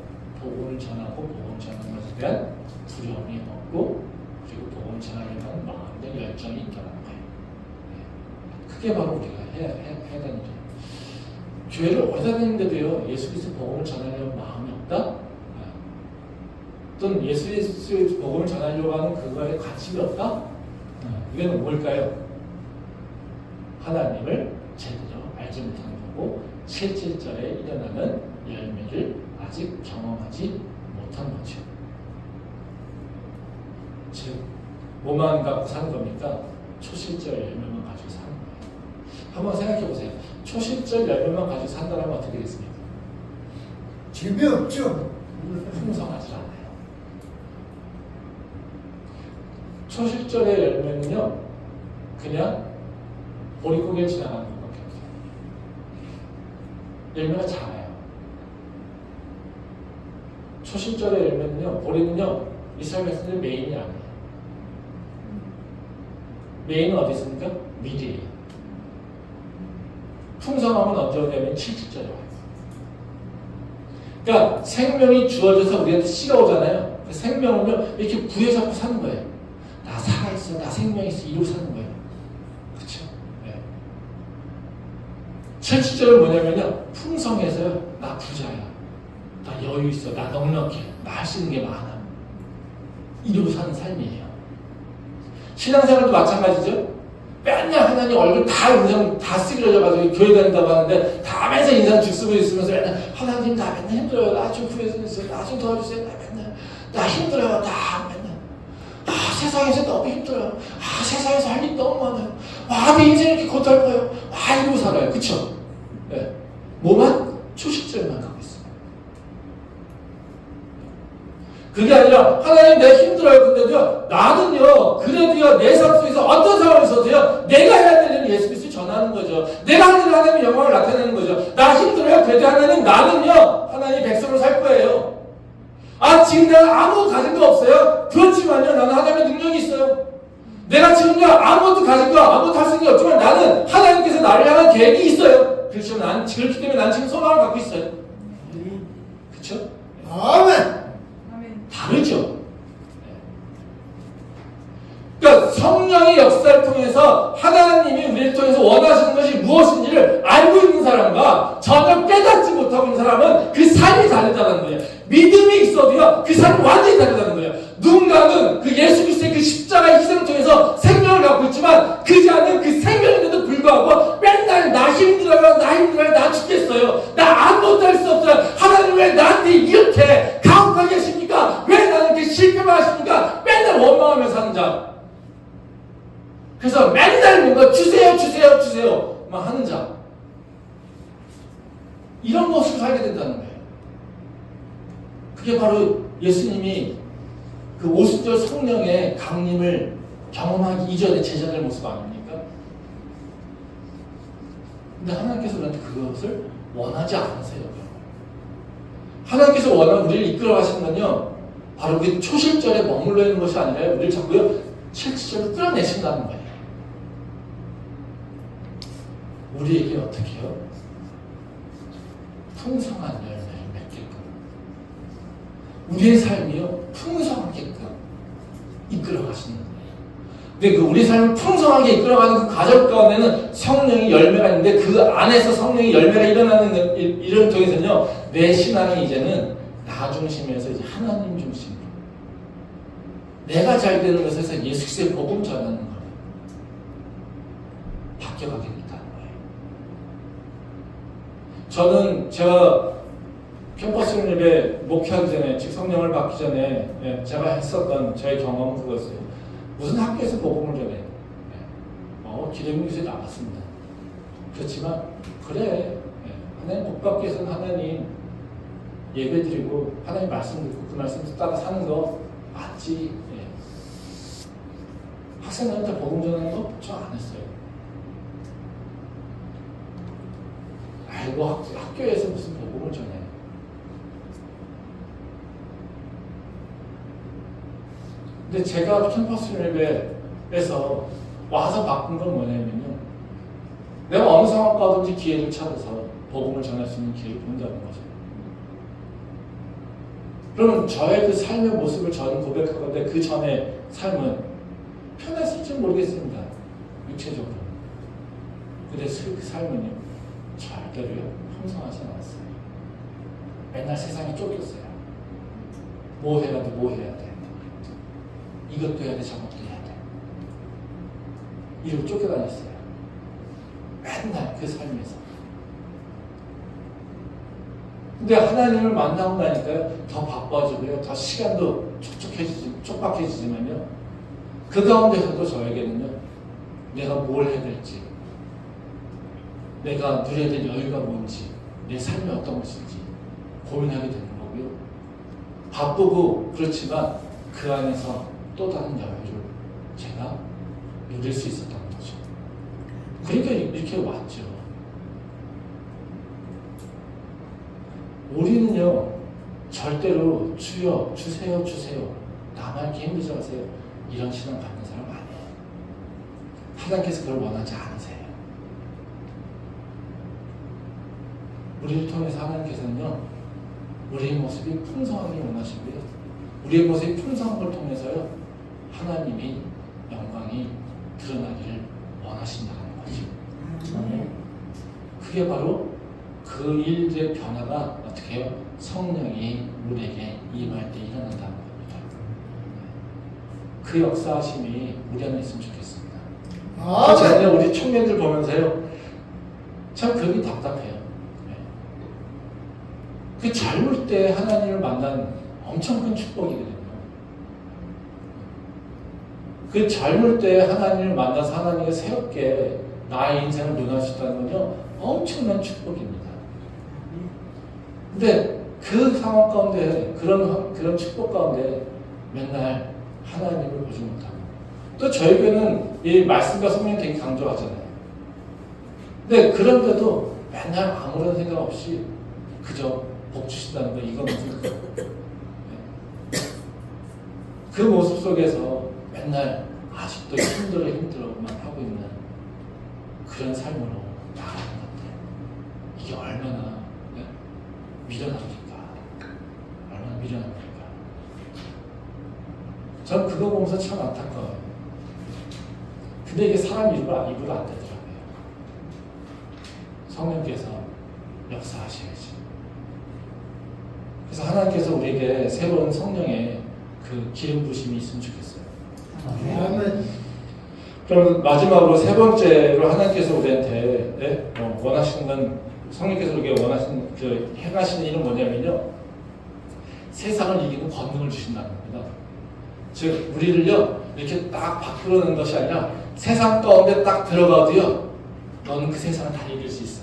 복음을 전하고 복음 전하는 것에 대한 두려움이 없고 그리고 복음을 전하려는 마음의 열정이 일어나는 거예요. 그게 바로 우리가 해야 되는 일이에요. 교회를 오래 다니는데도요, 예수 그리스도 복음을 전하려는 마음이 없다? 또는 예수 그리스도의 복음을 전하려고 하는 그거에 관심이 없다? 이건 뭘까요? 하나님을 제대로 알지 못하는 거고 실질적에 일어나는 열매를 아직 경험하지 못한 거죠. 즉 뭐만 갖고 사는 겁니까? 초실적 열매만 가지고 사는 거예요. 한번 생각해 보세요. 초실적 열매만 가지고 산다면 어떻게 되겠습니까? 재미없죠. 풍성하지 않아요. 초실적의 열매는요, 그냥 보릿고개를 지나가는 것밖에 없어요. 열매가 작아요. 초실적의 열매는요, 보리는요, 이스라엘에서는 메인이 아니에요. 메인은 어디 있습니까? 미리에요. 풍성함은 언제 오냐면 7절에 와요. 그러니까 생명이 주어져서 우리한테 씨가 오잖아요. 그 생명은요 이렇게 부여잡고 사는 거예요. 나 살아있어, 나 생명 있어 이러고 사는 거예요. 그렇죠? 네. 실질적으로 뭐냐면요 풍성해서요 나 부자야, 나 여유 있어, 나 넉넉해, 나 할 수 있는 게 많아 이러고 사는 삶이에요. 신앙생활도 마찬가지죠. 맨날 하나님 얼굴 다 인상 다 쓰그러져가지고 교회 다닌다고 하는데 다 맨날 인상 쭉 쓰고 있으면서 맨날 하나님 나 맨날 힘들어요. 나 좀 구해주세요. 나 좀 도와주세요. 나 맨날 나 힘들어요. 나 맨날 세상에서 너무 힘들어요. 세상에서 할 일 너무 많아요. 내 인생이 이렇게 고달퍼요. 이러고 살아요. 그쵸? 네. 뭐만? 초식절만 갖고 있어요. 그게 아니라 하나님 내가 힘들어요. 근데도요 나는요 그래도요 내 삶 속에서 어떤 상황이 있어도요 내가 해야 될 일은 예수 그리스도 전하는 거죠. 내가 하는 일은 하나님의 영광을 나타내는 거죠. 나 힘들어요. 그래도 하나님 나는요 하나님 백성으로 살 거예요. 지금 내가 아무 가진 거 없어요. 그렇지만요 나는 하나님의 능력이 있어요. 내가 지금요 아무것도 가진 거 아무것도 할 수 있는 게 없지만 나는 하나님께서 나를 향한 계획이 있어요. 그렇죠. 그렇기 때문에 난 지금 소망을 갖고 있어요. 그렇죠? 아멘. 다르죠. 그러니까 성령의 역사를 통해서 하나님이 우리를 통해서 원하시는 것이 무엇인지를 알고 있는 사람과 전혀 깨닫지 못하고 있는 사람은 그 삶이 다르다는 거예요. 믿음이 있어도요 그 삶이 완전히 다르다는 거예요. 누군가는 그 예수 그리스도의 그 십자가의 희생을 통해서 생명을 갖고 있지만 그지 않은 그 생명인데도 불구하고 맨날 나 힘들어요, 나 죽겠어요, 나 아무것도 할 수 없어요, 하나님 왜 나한테 이렇게 가혹하게 하십니까? 왜 나는 이렇게 실패만 하십니까? 맨날 원망하며 사는 자. 그래서 맨날 뭔가 주세요 막 하는 자. 이런 모습을 살게 된다는 거예요. 그게 바로 예수님이 그 오순절 성령의 강림을 경험하기 이전의 제자들의 모습 아닙니까? 근데 하나님께서 우리한테 그것을 원하지 않으세요. 하나님께서 우리를 이끌어 가시는 건요 바로 그 초실절에 머물러 있는 것이 아니라 우리를 자꾸요 실질적으로 끌어내신다는 거예요. 우리에게 어떻게 해요? 풍성한 열매를 맺게끔 우리의 삶이요 풍성하게끔 이끌어 가시는 거예요. 근데 그 우리 삶을 풍성하게 이끌어가는 그 과정 가운데는 성령의 열매가 있는데 그 안에서 성령의 열매가 일어나는 이를 통해서는요 내 신앙이 이제는 나 중심에서 이제 하나님 중심으로 내가 잘 되는 것에서 예수 그리스도의 복음 전하는 거예요. 바뀌어가게 된다는 거예요. 저는 제가 캠퍼스 연립에 목회하기 전에 즉 성령을 받기 전에 제가 했었던 저의 경험은 그거였어요. 무슨 학교에서 복음을 전해요. 기독교에서 나왔습니다. 그렇지만 그래 하나님 복 받기 위해서는 하나님 예배드리고 하나님 말씀 듣고 그 말씀 따라 사는 거 맞지. 학생들한테 복음 전하는 거 저 안 했어요. 아이고 학교에서 무슨 복음을 전해. 근데 제가 캠퍼스 예배에서 와서 바꾼 건 뭐냐면요. 내가 어느 상황 가든지 기회를 찾아서 복음을 전할 수 있는 기회를 본다는 거죠. 그러면 저의 그 삶의 모습을 저는 고백하건데 그 전에 삶은 편했을지 모르겠습니다. 육체적으로. 근데 그 삶은요. 절대로요. 풍성하지 않았어요. 맨날 세상에 쫓겼어요. 뭐 해야 돼, 뭐 해야 돼. 이것도 해야 돼, 저것도 해야 돼. 이러고 쫓겨다녔어요. 맨날 그 삶에서. 근데 하나님을 만나고 나니까요, 더 바빠지고요, 더 시간도 촉박해지지만요, 그 가운데서도 저에게는요, 내가 뭘 해야 될지, 내가 누려야 될 여유가 뭔지, 내 삶이 어떤 것인지 고민하게 되는 거고요. 바쁘고 그렇지만 그 안에서 또 다른 여유를 제가 누릴 수 있었던 거죠. 그러니까 이렇게 왔죠. 우리는요 절대로 주여 주세요 주세요 나만 이렇게 힘들지 마세요 이런 신앙 갖는 사람 아니에요. 하나님께서 그걸 원하지 않으세요. 우리를 통해서 하나님께서는요 우리의 모습이 풍성하길 원하시고요. 우리의 모습이 풍성한 걸 통해서요, 하나님이 영광이 드러나기를 원하신다는 거죠. 그게 바로 그 일의 변화가 어떻게 해요? 성령이 우리에게 임할 때 일어난다는 겁니다. 그 역사하심이 우리 안에 있으면 좋겠습니다. 작년에 우리 청년들 보면서요, 참 그게 답답해요. 그 젊을 때 하나님을 만난 엄청 큰 축복이거든요. 그 젊을 때 하나님을 만나서 하나님이 새롭게 나의 인생을 논하셨다는 건요, 엄청난 축복입니다. 근데 그 상황 가운데, 그런 축복 가운데 맨날 하나님을 보지 못하고, 또 저희 교회는 이 말씀과 성령 되게 강조하잖아요. 근데 그런데도 맨날 아무런 생각 없이 그저 복 주신다는 거, 이건 무슨 그 모습 속에서 맨날 아직도 힘들어만 하고 있는 그런 삶으로 나가는 것들, 이게 얼마나 미련합니까? 얼마나 미련합니까? 전 그거 보면서 참 안타까워요. 근데 이게 사람 입으로 안 되더라고요. 성령께서 역사하셔야지. 그래서 하나님께서 우리에게 새로운 성령의 그 기름 부심이 있으면 좋겠어요. 그럼 마지막으로 세 번째로 하나님께서 우리한테 원하시는 건, 성령께서 우리에게 원하시는 그 행하시는 일은 뭐냐면요, 세상을 이기는 권능을 주신다는 겁니다. 즉 우리를요 이렇게 딱 바꾸려는 것이 아니라 세상 가운데 딱 들어가도요, 너는 그 세상을 다 이길 수 있어.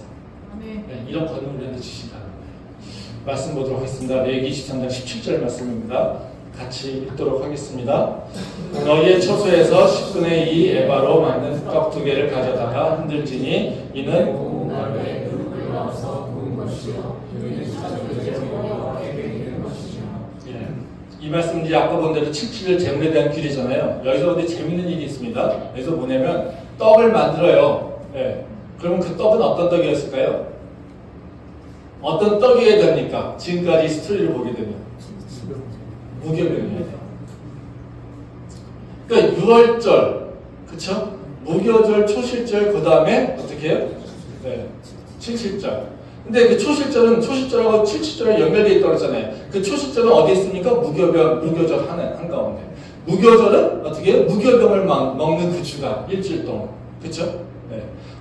네, 이런 권능을 우리한테 주신다는 거예요. 말씀 보도록 하겠습니다. 레위기 23장 17절 말씀입니다. 같이 읽도록 하겠습니다. 너희의 처소에서 10분의 2 에바로 만든 떡 2개를 가져다가 흔들지니 이는 이 말씀 이제 아까 본 대로 77절 제물에 대한 길이잖아요. 여기서 근데 재밌는 일이 있습니다. 여기서 뭐냐면 떡을 만들어요. 그러면 그 떡은 어떤 떡이었을까요? 어떤 떡이어야 됩니까? 지금까지 스토리를 보게 되면 무교병이에요. 그러니까 6월절, 그쵸? 무교절, 초실절, 그 다음에 어떻게 해요? 칠칠절. 근데 그 초실절하고 칠칠절이 연결되어 있다고 했잖아요. 그 초실절은 어디 있습니까? 무교절 한가운데. 무교절은 어떻게 해요? 무교병을 먹는 그 주간, 일주일 동안. 그쵸?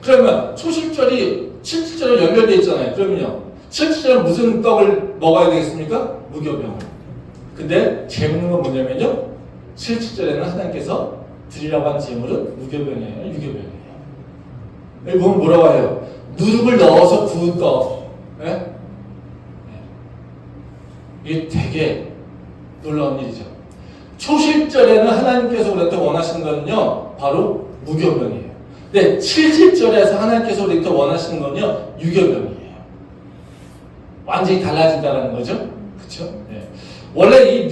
그러면 초실절이 칠칠절에 연결되어 있잖아요. 그러면요, 칠칠절은 무슨 떡을 먹어야 되겠습니까? 무교병을. 근데 재밌는 건 뭐냐면요, 77절에는 하나님께서 드리라고 한 제물은 무교병이에요, 유교병이에요. 여기 보면 뭐라고 해요? 누룩을 넣어서 구운 떡. 이게 되게 놀라운 일이죠. 초실절에는 하나님께서 우리한테 원하시는 거는요, 바로 무교병이에요. 근데 70절에서 하나님께서 우리한테 원하시는 거는요, 유교병이에요. 완전히 달라진다는 거죠. 그쵸? 원래 이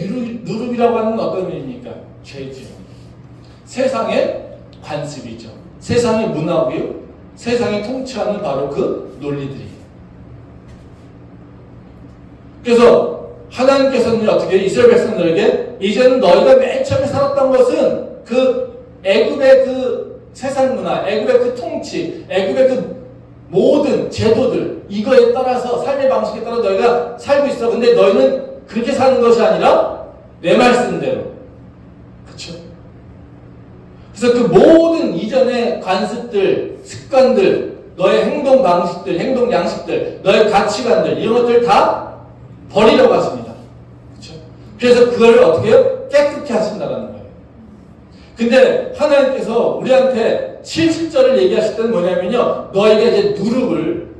누룩이라고 하는 건 어떤 의미입니까? 죄죠. 세상의 관습이죠. 세상의 문화고요. 세상이 통치하는 바로 그 논리들이에요. 그래서 하나님께서는 어떻게 이스라엘 백성들에게 이제는 너희가 맨 처음에 살았던 것은 그 애굽의 그 세상 문화, 애굽의 그 통치, 애굽의 그 모든 제도들, 이거에 따라서 삶의 방식에 따라 너희가 살고 있어. 근데 너희는 그렇게 사는 것이 아니라 내 말씀대로. 그쵸? 그래서 그 모든 이전의 관습들, 습관들, 너의 행동 방식들, 행동 양식들, 너의 가치관들, 이런 것들 다 버리려고 하십니다. 그쵸? 그래서 그걸 어떻게 해요? 깨끗게 하신다는 거예요. 근데 하나님께서 우리한테 70절을 얘기하실 때는 뭐냐면요, 너희가 이제 누룩을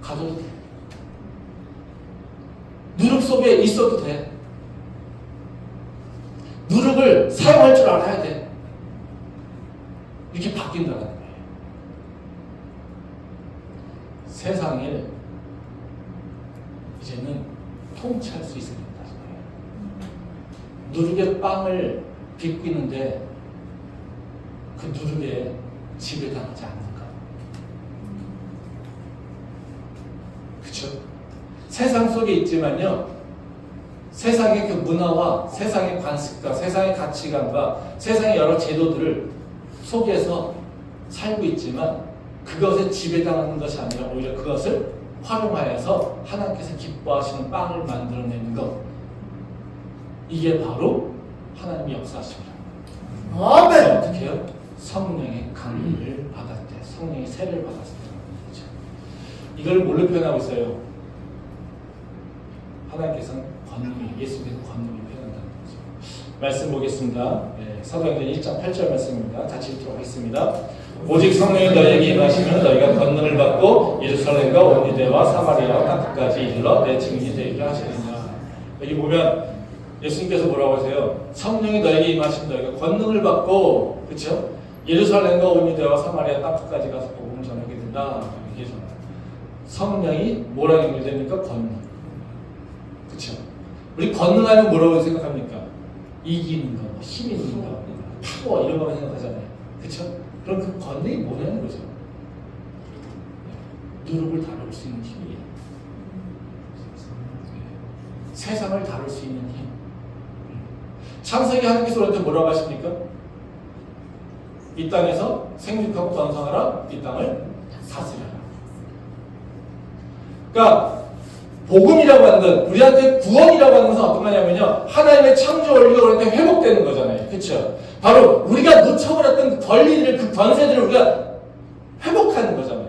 가져도 돼. 누룩 속에 있어도 돼. 누룩을 사용할 줄 알아야 돼. 이렇게 바뀐다는 거예요. 세상을 이제는 통치할 수 있습니다. 누룩의 빵을 빚고 있는데 그 누룩에 지배당하지 않는가. 그렇죠? 세상 속에 있지만요. 세상의 그 문화와 세상의 관습과 세상의 가치관과 세상의 여러 제도들을 속에서 살고 있지만 그것에 지배당하는 것이 아니라 오히려 그것을 활용하여서 하나님께서 기뻐하시는 빵을 만들어내는 것. 이게 바로 하나님의 역사십니다. 아멘. 어떻게 해요? 성령의 강림을 받을 때, 성령의 세례를 받았을 때. 그렇죠? 이걸 뭘로 표현하고 있어요? 하나님께서는 권능이, 예수님께서 권능을 표현한다는 거죠. 말씀 보겠습니다. 네, 사도행전 1장 8절 말씀입니다. 같이 읽도록 하겠습니다. 오직 성령이 너희에게 임하시면 너희가 권능을 받고 예루살렘과 온 유대와 사마리아와 땅끝까지 이르러 내 증인이 되리라 하시느니라. 여기 보면 예수님께서 뭐라고 하세요? 성령이 너희에게 임하시면 너희가 권능을 받고, 그렇죠? 예루살렘과 온 유대와 사마리아 땅끝까지 가서 복음을 전하게 된다. 이게 전화. 성령이 뭐랑 연결됩니까? 권능. 그렇죠? 우리 권능하면 뭐라고 생각합니까? 이기는 거, 힘 있는 거, 파워 이런 거만 생각하잖아요. 그렇죠? 그럼 그 권능이 뭐냐는 거죠. 누룩을 다룰 수 있는 힘이에요. 세상을 다룰 수 있는 힘. 창세기 하나님께서 우리한테 뭐라고 하십니까? 이 땅에서 생육하고 번성하라, 이 땅을 다스려라. 그러니까 복음이라고 하는 건, 우리한테 구원이라고 하는 것은 어떤 거냐면요, 하나님의 창조 원리가 우리한테 회복되는 거잖아요. 그렇죠? 바로 우리가 놓쳐버렸던 그 권리들, 그 권세들을 우리가 회복하는 거잖아요.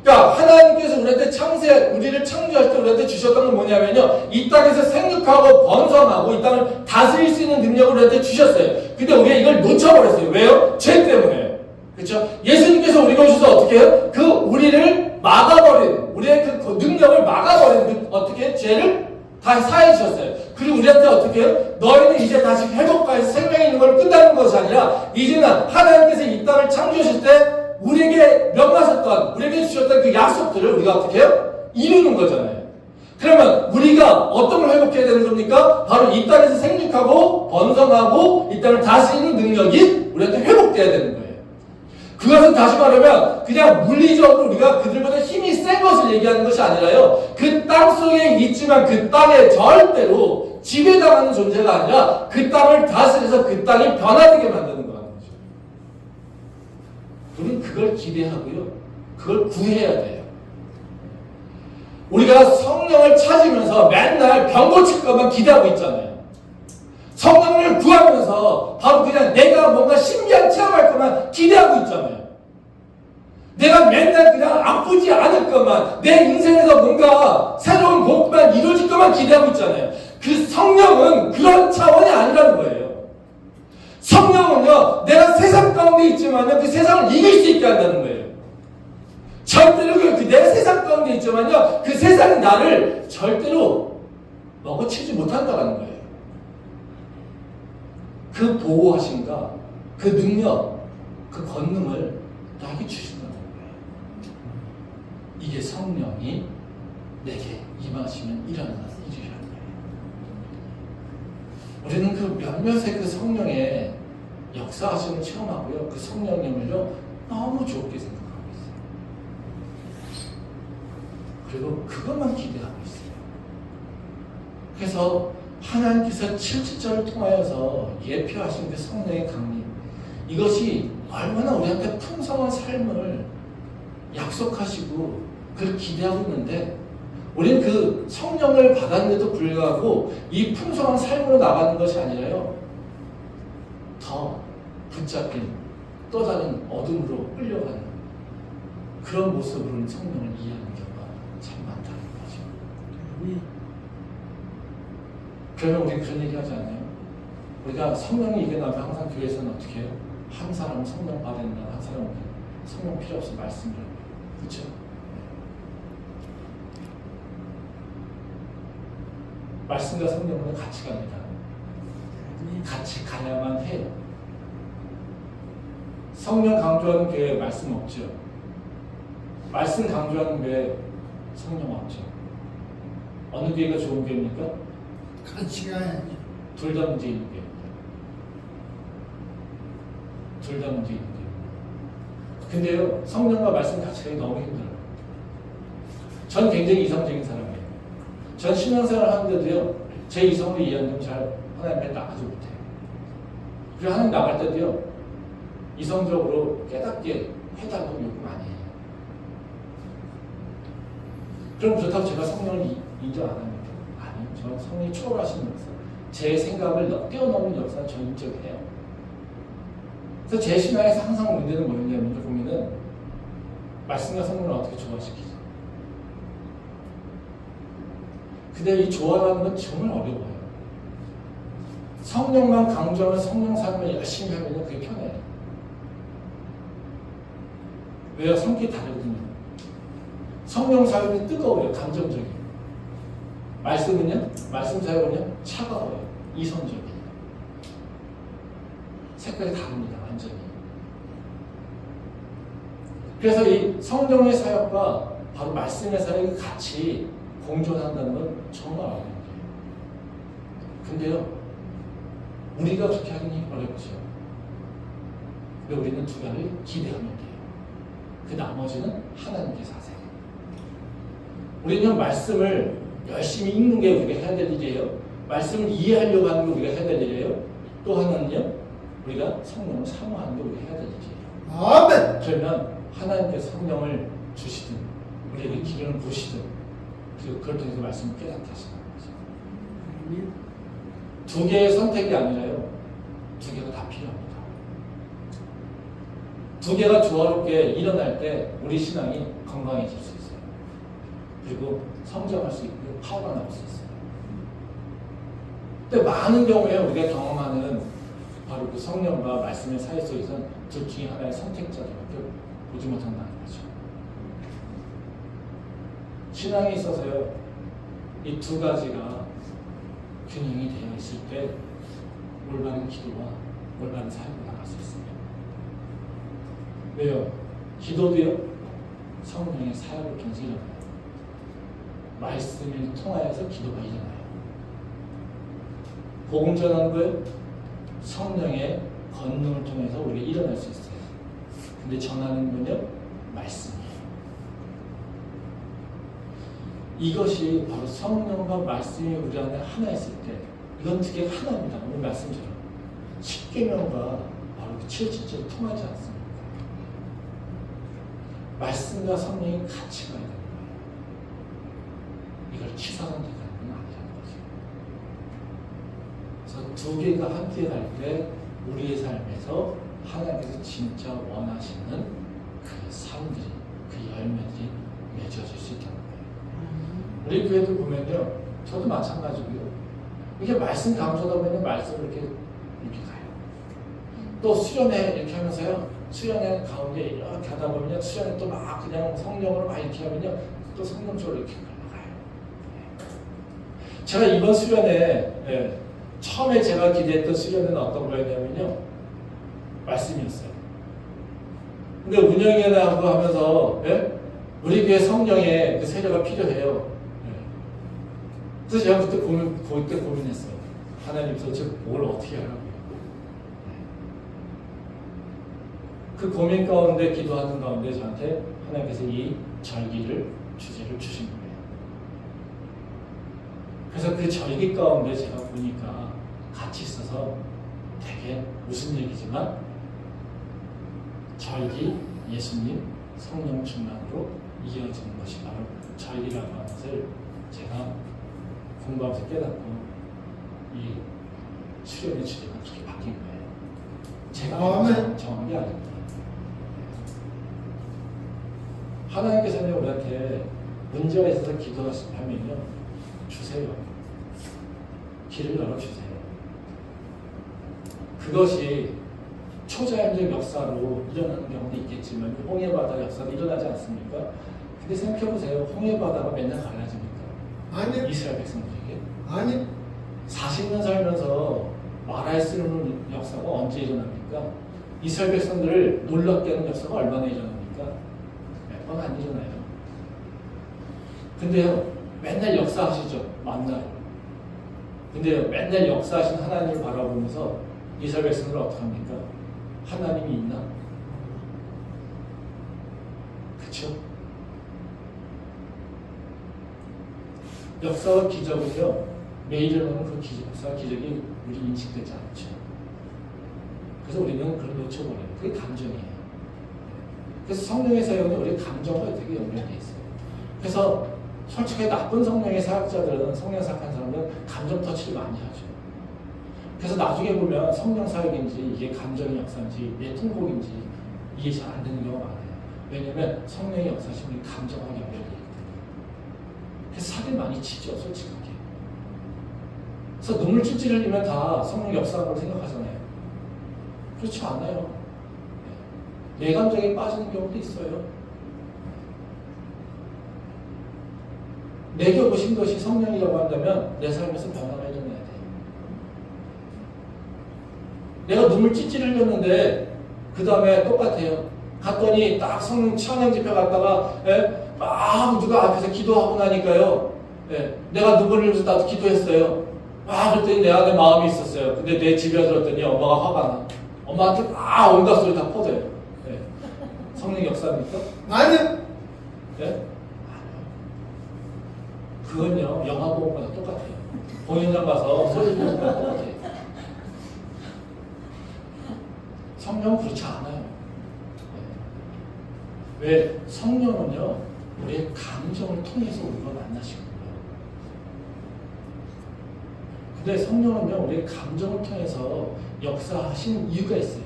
그러니까 하나님께서 우리한테 우리를 창조할 때 우리한테 주셨던 건 뭐냐면요, 이 땅에서 생육하고 번성하고 이 땅을 다스릴 수 있는 능력을 우리한테 주셨어요. 근데 우리가 이걸 놓쳐버렸어요. 왜요? 죄 때문에. 그렇죠? 예수님께서 우리가 오셔서 어떻게 해요? 그 우리를 막아버린, 우리의 그 능력을 막아버린 그 어떻게 죄를 다 사해 주셨어요. 그리고 우리한테 어떻게 해요? 너희는 이제 다시 회복과에서 생명이 있는 걸 끝나는 것이 아니라 이제는 하나님께서 이 땅을 창조하실 때 우리에게 명하셨던, 우리에게 주셨던 그 약속들을 우리가 어떻게 해요? 이루는 거잖아요. 그러면 우리가 어떤 걸 회복해야 되는 겁니까? 바로 이 땅에서 생육하고 번성하고 이 땅을 다스리는 능력이 우리한테 회복돼야 되는 거예요. 그것은 다시 말하면 그냥 물리적으로 우리가 그들보다 힘이 센 것을 얘기하는 것이 아니라요, 그 땅 속에 있지만 그 땅에 절대로 지배당하는 존재가 아니라 그 땅을 다스려서 그 땅이 변화되게 만드는 거라는 거죠. 우리는 그걸 기대하고요, 그걸 구해야 돼요. 우리가 성령을 찾으면서 맨날 병 고칠 것만 기대하고 있잖아요. 성령을 구하면서 바로 그냥 내가 뭔가 신비한 체험할 것만 기대하고 있잖아요. 내가 맨날 그냥 아프지 않을 것만, 내 인생에서 뭔가 새로운 복만 이루어질 것만 기대하고 있잖아요. 그 성령은 그런 차원이 아니라는 거예요. 성령은요, 내가 세상 가운데 있지만요, 그 세상을 이길 수 있게 한다는 거예요. 절대로 내 세상 가운데 있지만요, 그 세상이 나를 절대로 먹어치지 못한다는 거예요. 그 보호하심과 그 능력, 그 권능을 나에게 주신다는 거예요. 이게 성령이 내게 임하시면 일어나는 일이라는 거예요. 우리는 그 몇몇의 그 성령의 역사하심을 체험하고요, 그 성령님을요 너무 좋게 생각하고 있어요. 그리고 그것만 기대하고 있어요. 그래서 하나님께서 7절을 통하여서 예표하신 그 성령의 강림, 이것이 얼마나 우리한테 풍성한 삶을 약속하시고 그걸 기대하고 있는데, 우리는 그 성령을 받았는데도 불구하고 이 풍성한 삶으로 나가는 것이 아니라요, 더 붙잡힌 또 다른 어둠으로 끌려가는 그런 모습으로는 성령을 이해하는 경우가 참 많다는 거죠. 그러면 우리 그런 얘기 하지 않아요? 우리가 성령이 이겨나면 항상 교회에서는 어떻게 해요? 한 사람은 성령 받아야 된다, 한 사람은 성령 필요 없어 말씀을 해요. 그렇죠? 말씀과 성령은 같이 갑니다. 같이 가야만 해요. 성령 강조하는 교회에 말씀 없죠. 말씀 강조하는 교회에 성령 없죠. 어느 교회가 좋은 교회입니까? 같이 가야죠. 둘 다 문제 있는 교회입니다. 둘 다 문제 있는 교회. 근데요, 성령과 말씀 같이 가기 너무 힘들어요. 전 굉장히 이성적인 사람이에요. 전 신앙생활 하는데도요, 제 이성으로 이해하면 잘 하나님 앞에 나가지 못해요. 그리고 하나님 나갈 때도요, 이성적으로 깨닫게 해달라고 요구 많이 해요. 그럼 그렇다고 제가 성령을 인정 안 합니까? 아니요. 저는 성령이 초월하시는 역사, 제 생각을 뛰어넘는 역사는 저 인정해요. 그래서 제 신앙에서 항상 문제는 뭐였냐면 보면은 말씀과 성령을 어떻게 조화시키죠. 근데 이 조화라는 건 정말 어려워요. 성령만 강조하면 성령 삶을 열심히 하면 그게 편해요. 왜요? 성격이 다르거든요. 성령 사역이 뜨거워요. 감정적이에요. 말씀은요? 말씀 사역은요? 차가워요. 이성적이에요. 색깔이 다릅니다. 완전히. 그래서 이 성령의 사역과 바로 말씀의 사역이 같이 공존한다는 건 정말 어려운 거예요. 근데요, 우리가 그렇게 하기는 어렵죠. 근데 우리는 두 가지를 기대하면 돼요. 그 나머지는 하나님께서 하세요. 우리는 말씀을 열심히 읽는 게 우리가 해야 될 일이에요. 말씀을 이해하려고 하는 게 우리가 해야 될 일이에요. 또 하나는요, 우리가 성령을 사모하는 게 우리가 해야 될 일이에요. 아멘. 그러면 하나님께서 성령을 주시든 우리에게 기름을 부으시든 그걸 통해서 말씀을 깨닫게 하시는 거죠. 두 개의 선택이 아니라요, 두 개가 다 필요합니다. 두 개가 조화롭게 일어날 때 우리 신앙이 건강해질 수 있어요. 그리고 성장할 수 있고 파워가 나올 수 있어요. 근데 많은 경우에 우리가 경험하는 바로 그 성령과 말씀의 사이 속에서는 둘 중에 하나의 선택자들밖에 보지 못한다는 거죠. 신앙에 있어서요, 이 두 가지가 균형이 되어 있을 때 올바른 기도와 올바른 삶을 나갈 수 있습니다. 왜요? 기도도요, 성령의 사역을 통해서 일어나요. 말씀을 통하여서 기도가 일어나요. 복음 전하는 거요, 성령의 권능을 통해서 우리가 일어날 수 있어요. 근데 전하는 건요, 말씀이에요. 이것이 바로 성령과 말씀이 우리 안에 하나 있을 때, 이건 두 개가 하나입니다. 오늘 말씀처럼 십계명과 바로 그 7.7절이 통하지 않습니다. 말씀과 성령이 같이 가야 되는 거예요. 이걸 취사선택하는 건 아니라는 거죠. 그래서 두 개가 함께 갈 때 우리의 삶에서 하나님께서 진짜 원하시는 그 삶들이, 그 열매들이 맺어질 수 있다는 거예요. 우리 교회도 보면요, 저도 마찬가지고요. 이게 말씀 강조하다 보면 말씀을 이렇게 가요. 또 수련회 이렇게 하면서요, 수련회 가운데 이렇게 하다 보면요, 수련회 또 막 그냥 성령으로 막 이렇게 하면요, 또 성령적으로 이렇게 흘러가요. 제가 이번 수련회, 처음에 제가 기대했던 수련회는 어떤 거였냐면요, 말씀이었어요. 근데 운영위원회하고 하면서, 우리 교회 성령의 그 세례가 필요해요. 그래서 제가 그때 고민했어요. 하나님 도대체 뭘 어떻게 하라고요? 그 고민 가운데, 기도하는 가운데 저한테 하나님께서 이 절기를, 주제를 주신 거예요. 그래서 그 절기 가운데 제가 보니까 같이 있어서 되게 무슨 얘기지만, 절기, 예수님, 성령 충만으로 이어지는 것이 바로 절기라고 하는 것을 제가 공부하면서 깨닫고, 이 수련의 주제가 그렇게 바뀐 거예요. 제가 정한 게 아닙니다. 하나님께서는 우리한테 문제가 있어서 기도하시면요, 주세요. 길을 열어주세요. 그것이 초자연적 역사로 일어나는 경우도 있겠지만 홍해바다 역사도 일어나지 않습니까? 근데 생각해보세요. 홍해바다가 맨날 갈라집니까? 아니. 이스라엘 백성들에게? 아니. 40년 살면서 말할 수 없는 역사가 언제 일어납니까? 이스라엘 백성들을 놀랍게 하는 역사가 얼마나 일어납니까? 몇 번 안 일어나요. 근데요, 맨날 역사하시죠. 만나요. 근데요, 맨날 역사하신 하나님을 바라보면서 이스라엘 백성들 어떻게 합니까? 하나님이 있나? 그쵸? 역사와 기적은요, 매일 일어나는 그 역사와 기적이 우리 인식되지 않죠. 그래서 우리는 그걸 놓쳐버려요. 그게 감정이에요. 그래서 성령의 사역은 우리 감정과 되게 연결되어 있어요. 그래서 솔직히 나쁜 성령의 사역자들은, 성령 사역하는 사람은 감정 터치를 많이 하죠. 그래서 나중에 보면 성령 사역인지 이게 감정의 역사인지 내 통곡인지 이게 잘 안 되는 경우가 많아요. 왜냐면 성령의 역사심이 감정과 연결되어 있기 때문에. 그래서 사기 많이 치죠, 솔직하게. 그래서 눈물 찔찔 흘리면 다 성령 역사한 걸 생각하잖아요. 그렇지 않아요. 내 감정에 빠지는 경우도 있어요. 내게 오신 것이 성령이라고 한다면 내 삶에서 변화가 일어나야 돼요. 내가 눈물 찔찔 흘렸는데 그 다음에 똑같아요. 갔더니 딱 성령 찬양 집회 갔다가 막 누가 앞에서 기도하고 나니까요. 내가 눈물 흘리면서 나도 기도했어요. 그랬더니 내 안에 마음이 있었어요. 근데 내 집에 들었더니 엄마가 화가 나. 엄마한테 온갖 소리 다 퍼져요. 성령 역사입니까? 아니요. 네? 그건요, 영화 보는 거랑 똑같아요. 공연장 가서 소리 보는 거랑 똑같아요. 성령은 그렇지 않아요. 왜? 성령은요, 우리의 감정을 통해서 우리가 만나시거든요. 근데 성령은요, 우리의 감정을 통해서 역사하시는 이유가 있어요.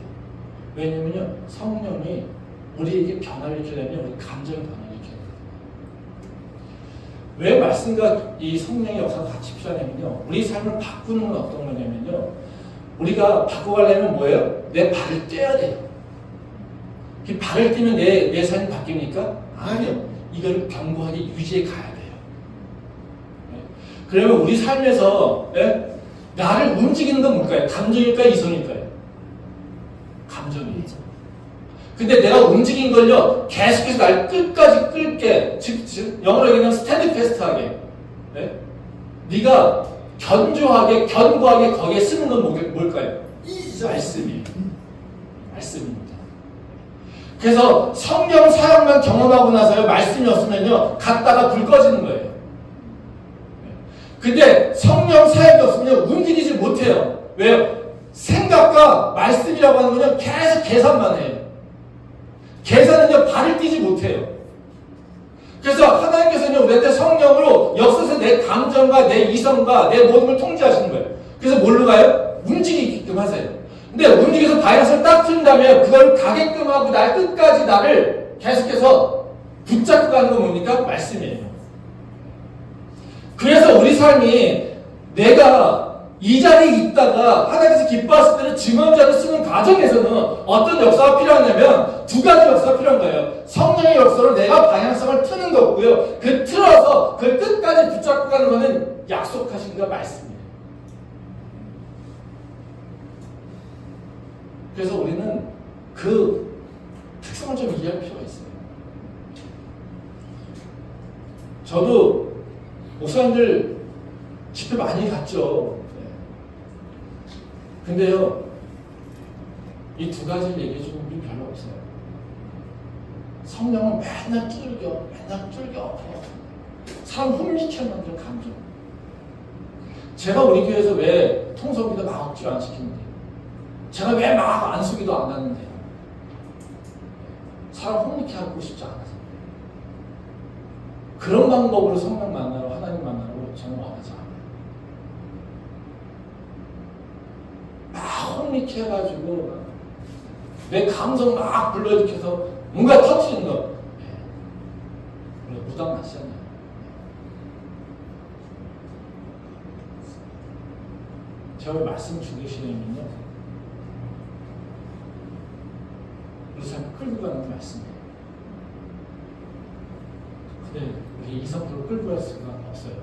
왜냐면요, 성령이 우리에게 변화를 일으키려면 우리 감정의 변화를 일으켜야 돼요. 왜 말씀과 이 성령의 역사가 같이 필요하냐면요, 우리 삶을 바꾸는 건 어떤 거냐면요, 우리가 바꿔가려면 뭐예요? 내 발을 떼야 돼요. 그 발을 떼면 내 삶이 바뀝니까? 아니요. 이걸 견고하게 유지해 가야 돼요. 그러면 우리 삶에서 나를 움직이는 건 뭘까요? 감정일까요? 이성일까요? 감정이죠. 근데 내가 움직인 걸요, 계속해서 날 끝까지 끌게, 즉 영어로 얘기하면 스탠드 패스트하게, 네가 견조하게, 견고하게 거기에 쓰는 건 뭘까요? 말씀이에요. 말씀입니다. 그래서 성령 사역만 경험하고 나서요, 말씀이 없으면요, 갔다가 불 꺼지는 거예요. 근데 성령 사역이 없으면 움직이지 못해요. 왜요? 생각과 말씀이라고 하는 거는 계속 계산만 해요. 계산은요, 발을 띄지 못해요. 그래서 하나님께서는 우리한테 성령으로 역사에서 내 감정과 내 이성과 내 모든 걸 통제하시는 거예요. 그래서 뭘로 가요? 움직이게끔 하세요. 근데 움직여서 바이러스를 딱 틀린다면 그걸 가게끔 하고 날 끝까지 나를 계속해서 붙잡고 가는 건 뭡니까? 말씀이에요. 그래서 우리 삶이 내가 이 자리에 있다가 하나님께서 기뻐하실 때는 증언자를 쓰는 과정에서는 어떤 역사가 필요하냐면 두 가지 역사가 필요한 거예요. 성령의 역사로 내가 방향성을 트는 거고요. 그 틀어서 그 끝까지 붙잡고 가는 거는 약속하신 그 말씀이에요. 그래서 우리는 그 특성을 좀 이해할 필요가 있어요. 저도 목사님들 집회 많이 갔죠. 근데요, 이 두 가지를 얘기해 주는 분이 별로 없어요. 성령은 맨날 뚫겨. 사람 혼미케 만드는 감정. 제가 우리 교회에서 왜 통성기도 막 억지로 안 시키는데, 제가 왜 막 안수기도 안 하는데요. 사람 혼미케 하고 싶지 않아서. 그런 방법으로 성령 만나러, 하나님 만나러 저는 원하지 않아요. 막 혼미케 해가지고 내 감성 막 불러일으켜서 뭔가 터트리는 거. 무당 맞잖아요. 제가 왜 말씀 주시냐면요, 우리 삶을 끌고 가는 말씀이에요. 근데 우리 이성으로 끌고 갈 수가 없어요.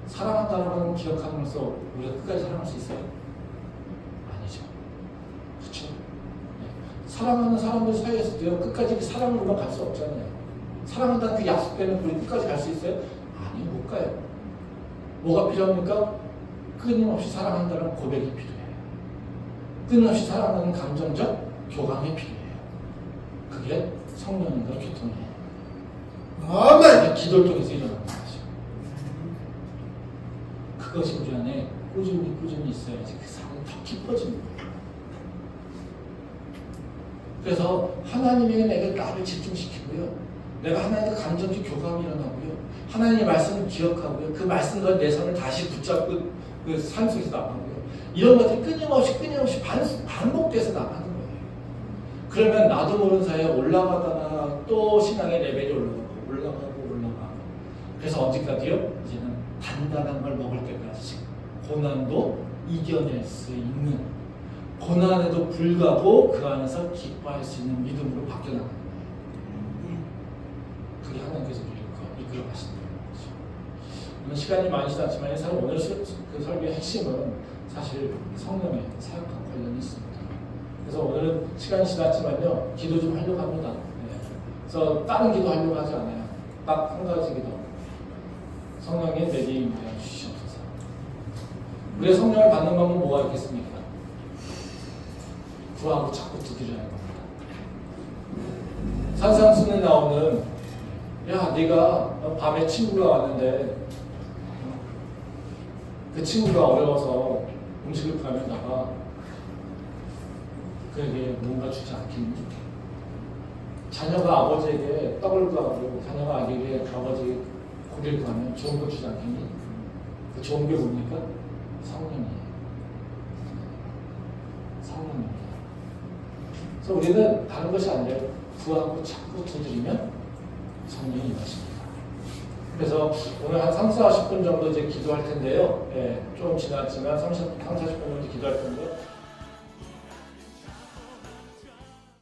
사랑한다는 걸 기억함으로써 우리가 끝까지 사랑할 수 있어요? 아니죠. 그렇죠? 사랑하는 사람들 사이에서도요, 끝까지 그 사랑으로만 갈 수 없잖아요. 사랑한다는 그 약속 때문에 우리 끝까지 갈 수 있어요? 아니, 못 가요. 뭐가 필요합니까? 끊임없이 사랑한다는 고백이 필요해요. 끊임없이 사랑하는 감정적 교감이 필요해요. 그게 성령님과 교통이에요. 아멘. 기도를 통해서 일어나는 거죠. 그것이 우리 안에 꾸준히 있어야지 그 사랑이 더 깊어지는 거예요. 그래서 하나님에게 내가 나를 집중시키고요. 내가 하나님과 감정적 교감이 일어나고요. 하나님의 말씀을 기억하고요. 그 말씀과 내 손을 다시 붙잡고 그 삶 속에서 나가고요. 이런 것들이 끊임없이 반복돼서 나가는 거예요. 그러면 나도 모르는 사이에 올라가다가 또 신앙의 레벨이 올라가고. 그래서 언제까지요? 이제는 단단한 걸 먹을 때까지 고난도 이겨낼 수 있는, 고난에도 불구하고 그 안에서 기뻐할 수 있는 믿음으로 바뀌어나가는 거예요. 그게 하나님께서 우리를 이끌어 가시는 거죠. 오늘 시간이 많이 지났지만 사실 오늘 그 설교의 핵심은 사실 성령의 사역과 관련이 있습니다. 그래서 오늘은 시간이 지났지만요, 기도 좀 하려고 합니다. 네. 그래서 다른 기도 하려고 하지 않아요. 딱 한 가지 기도. 성령의 내게 임하여 주시옵소서. 우리의 성령을 받는 방법은 뭐가 있겠습니까? 구하고 자꾸 두드리라는 겁니다. 산상순에 나오는, 야, 네가 밤에 친구가 왔는데 그 친구가 어려워서 음식을 구하면 나가 그에게 뭔가 주지 않겠니? 자녀가 아버지에게 떡을 구하고 자녀가 아기에게 아버지에게 고기를 구하면 좋은 거 주지 않겠니? 그 좋은 게 뭡니까? 성령이에요. 성령입니다. 그래서 우리는 다른 것이 아니라 구하고 자꾸 두드리면 성령이 임하십니다. 그래서 오늘 한 30, 40분 정도 이제 기도할 텐데요. 예, 좀 지났지만 30, 40분 정도 기도할 텐데요.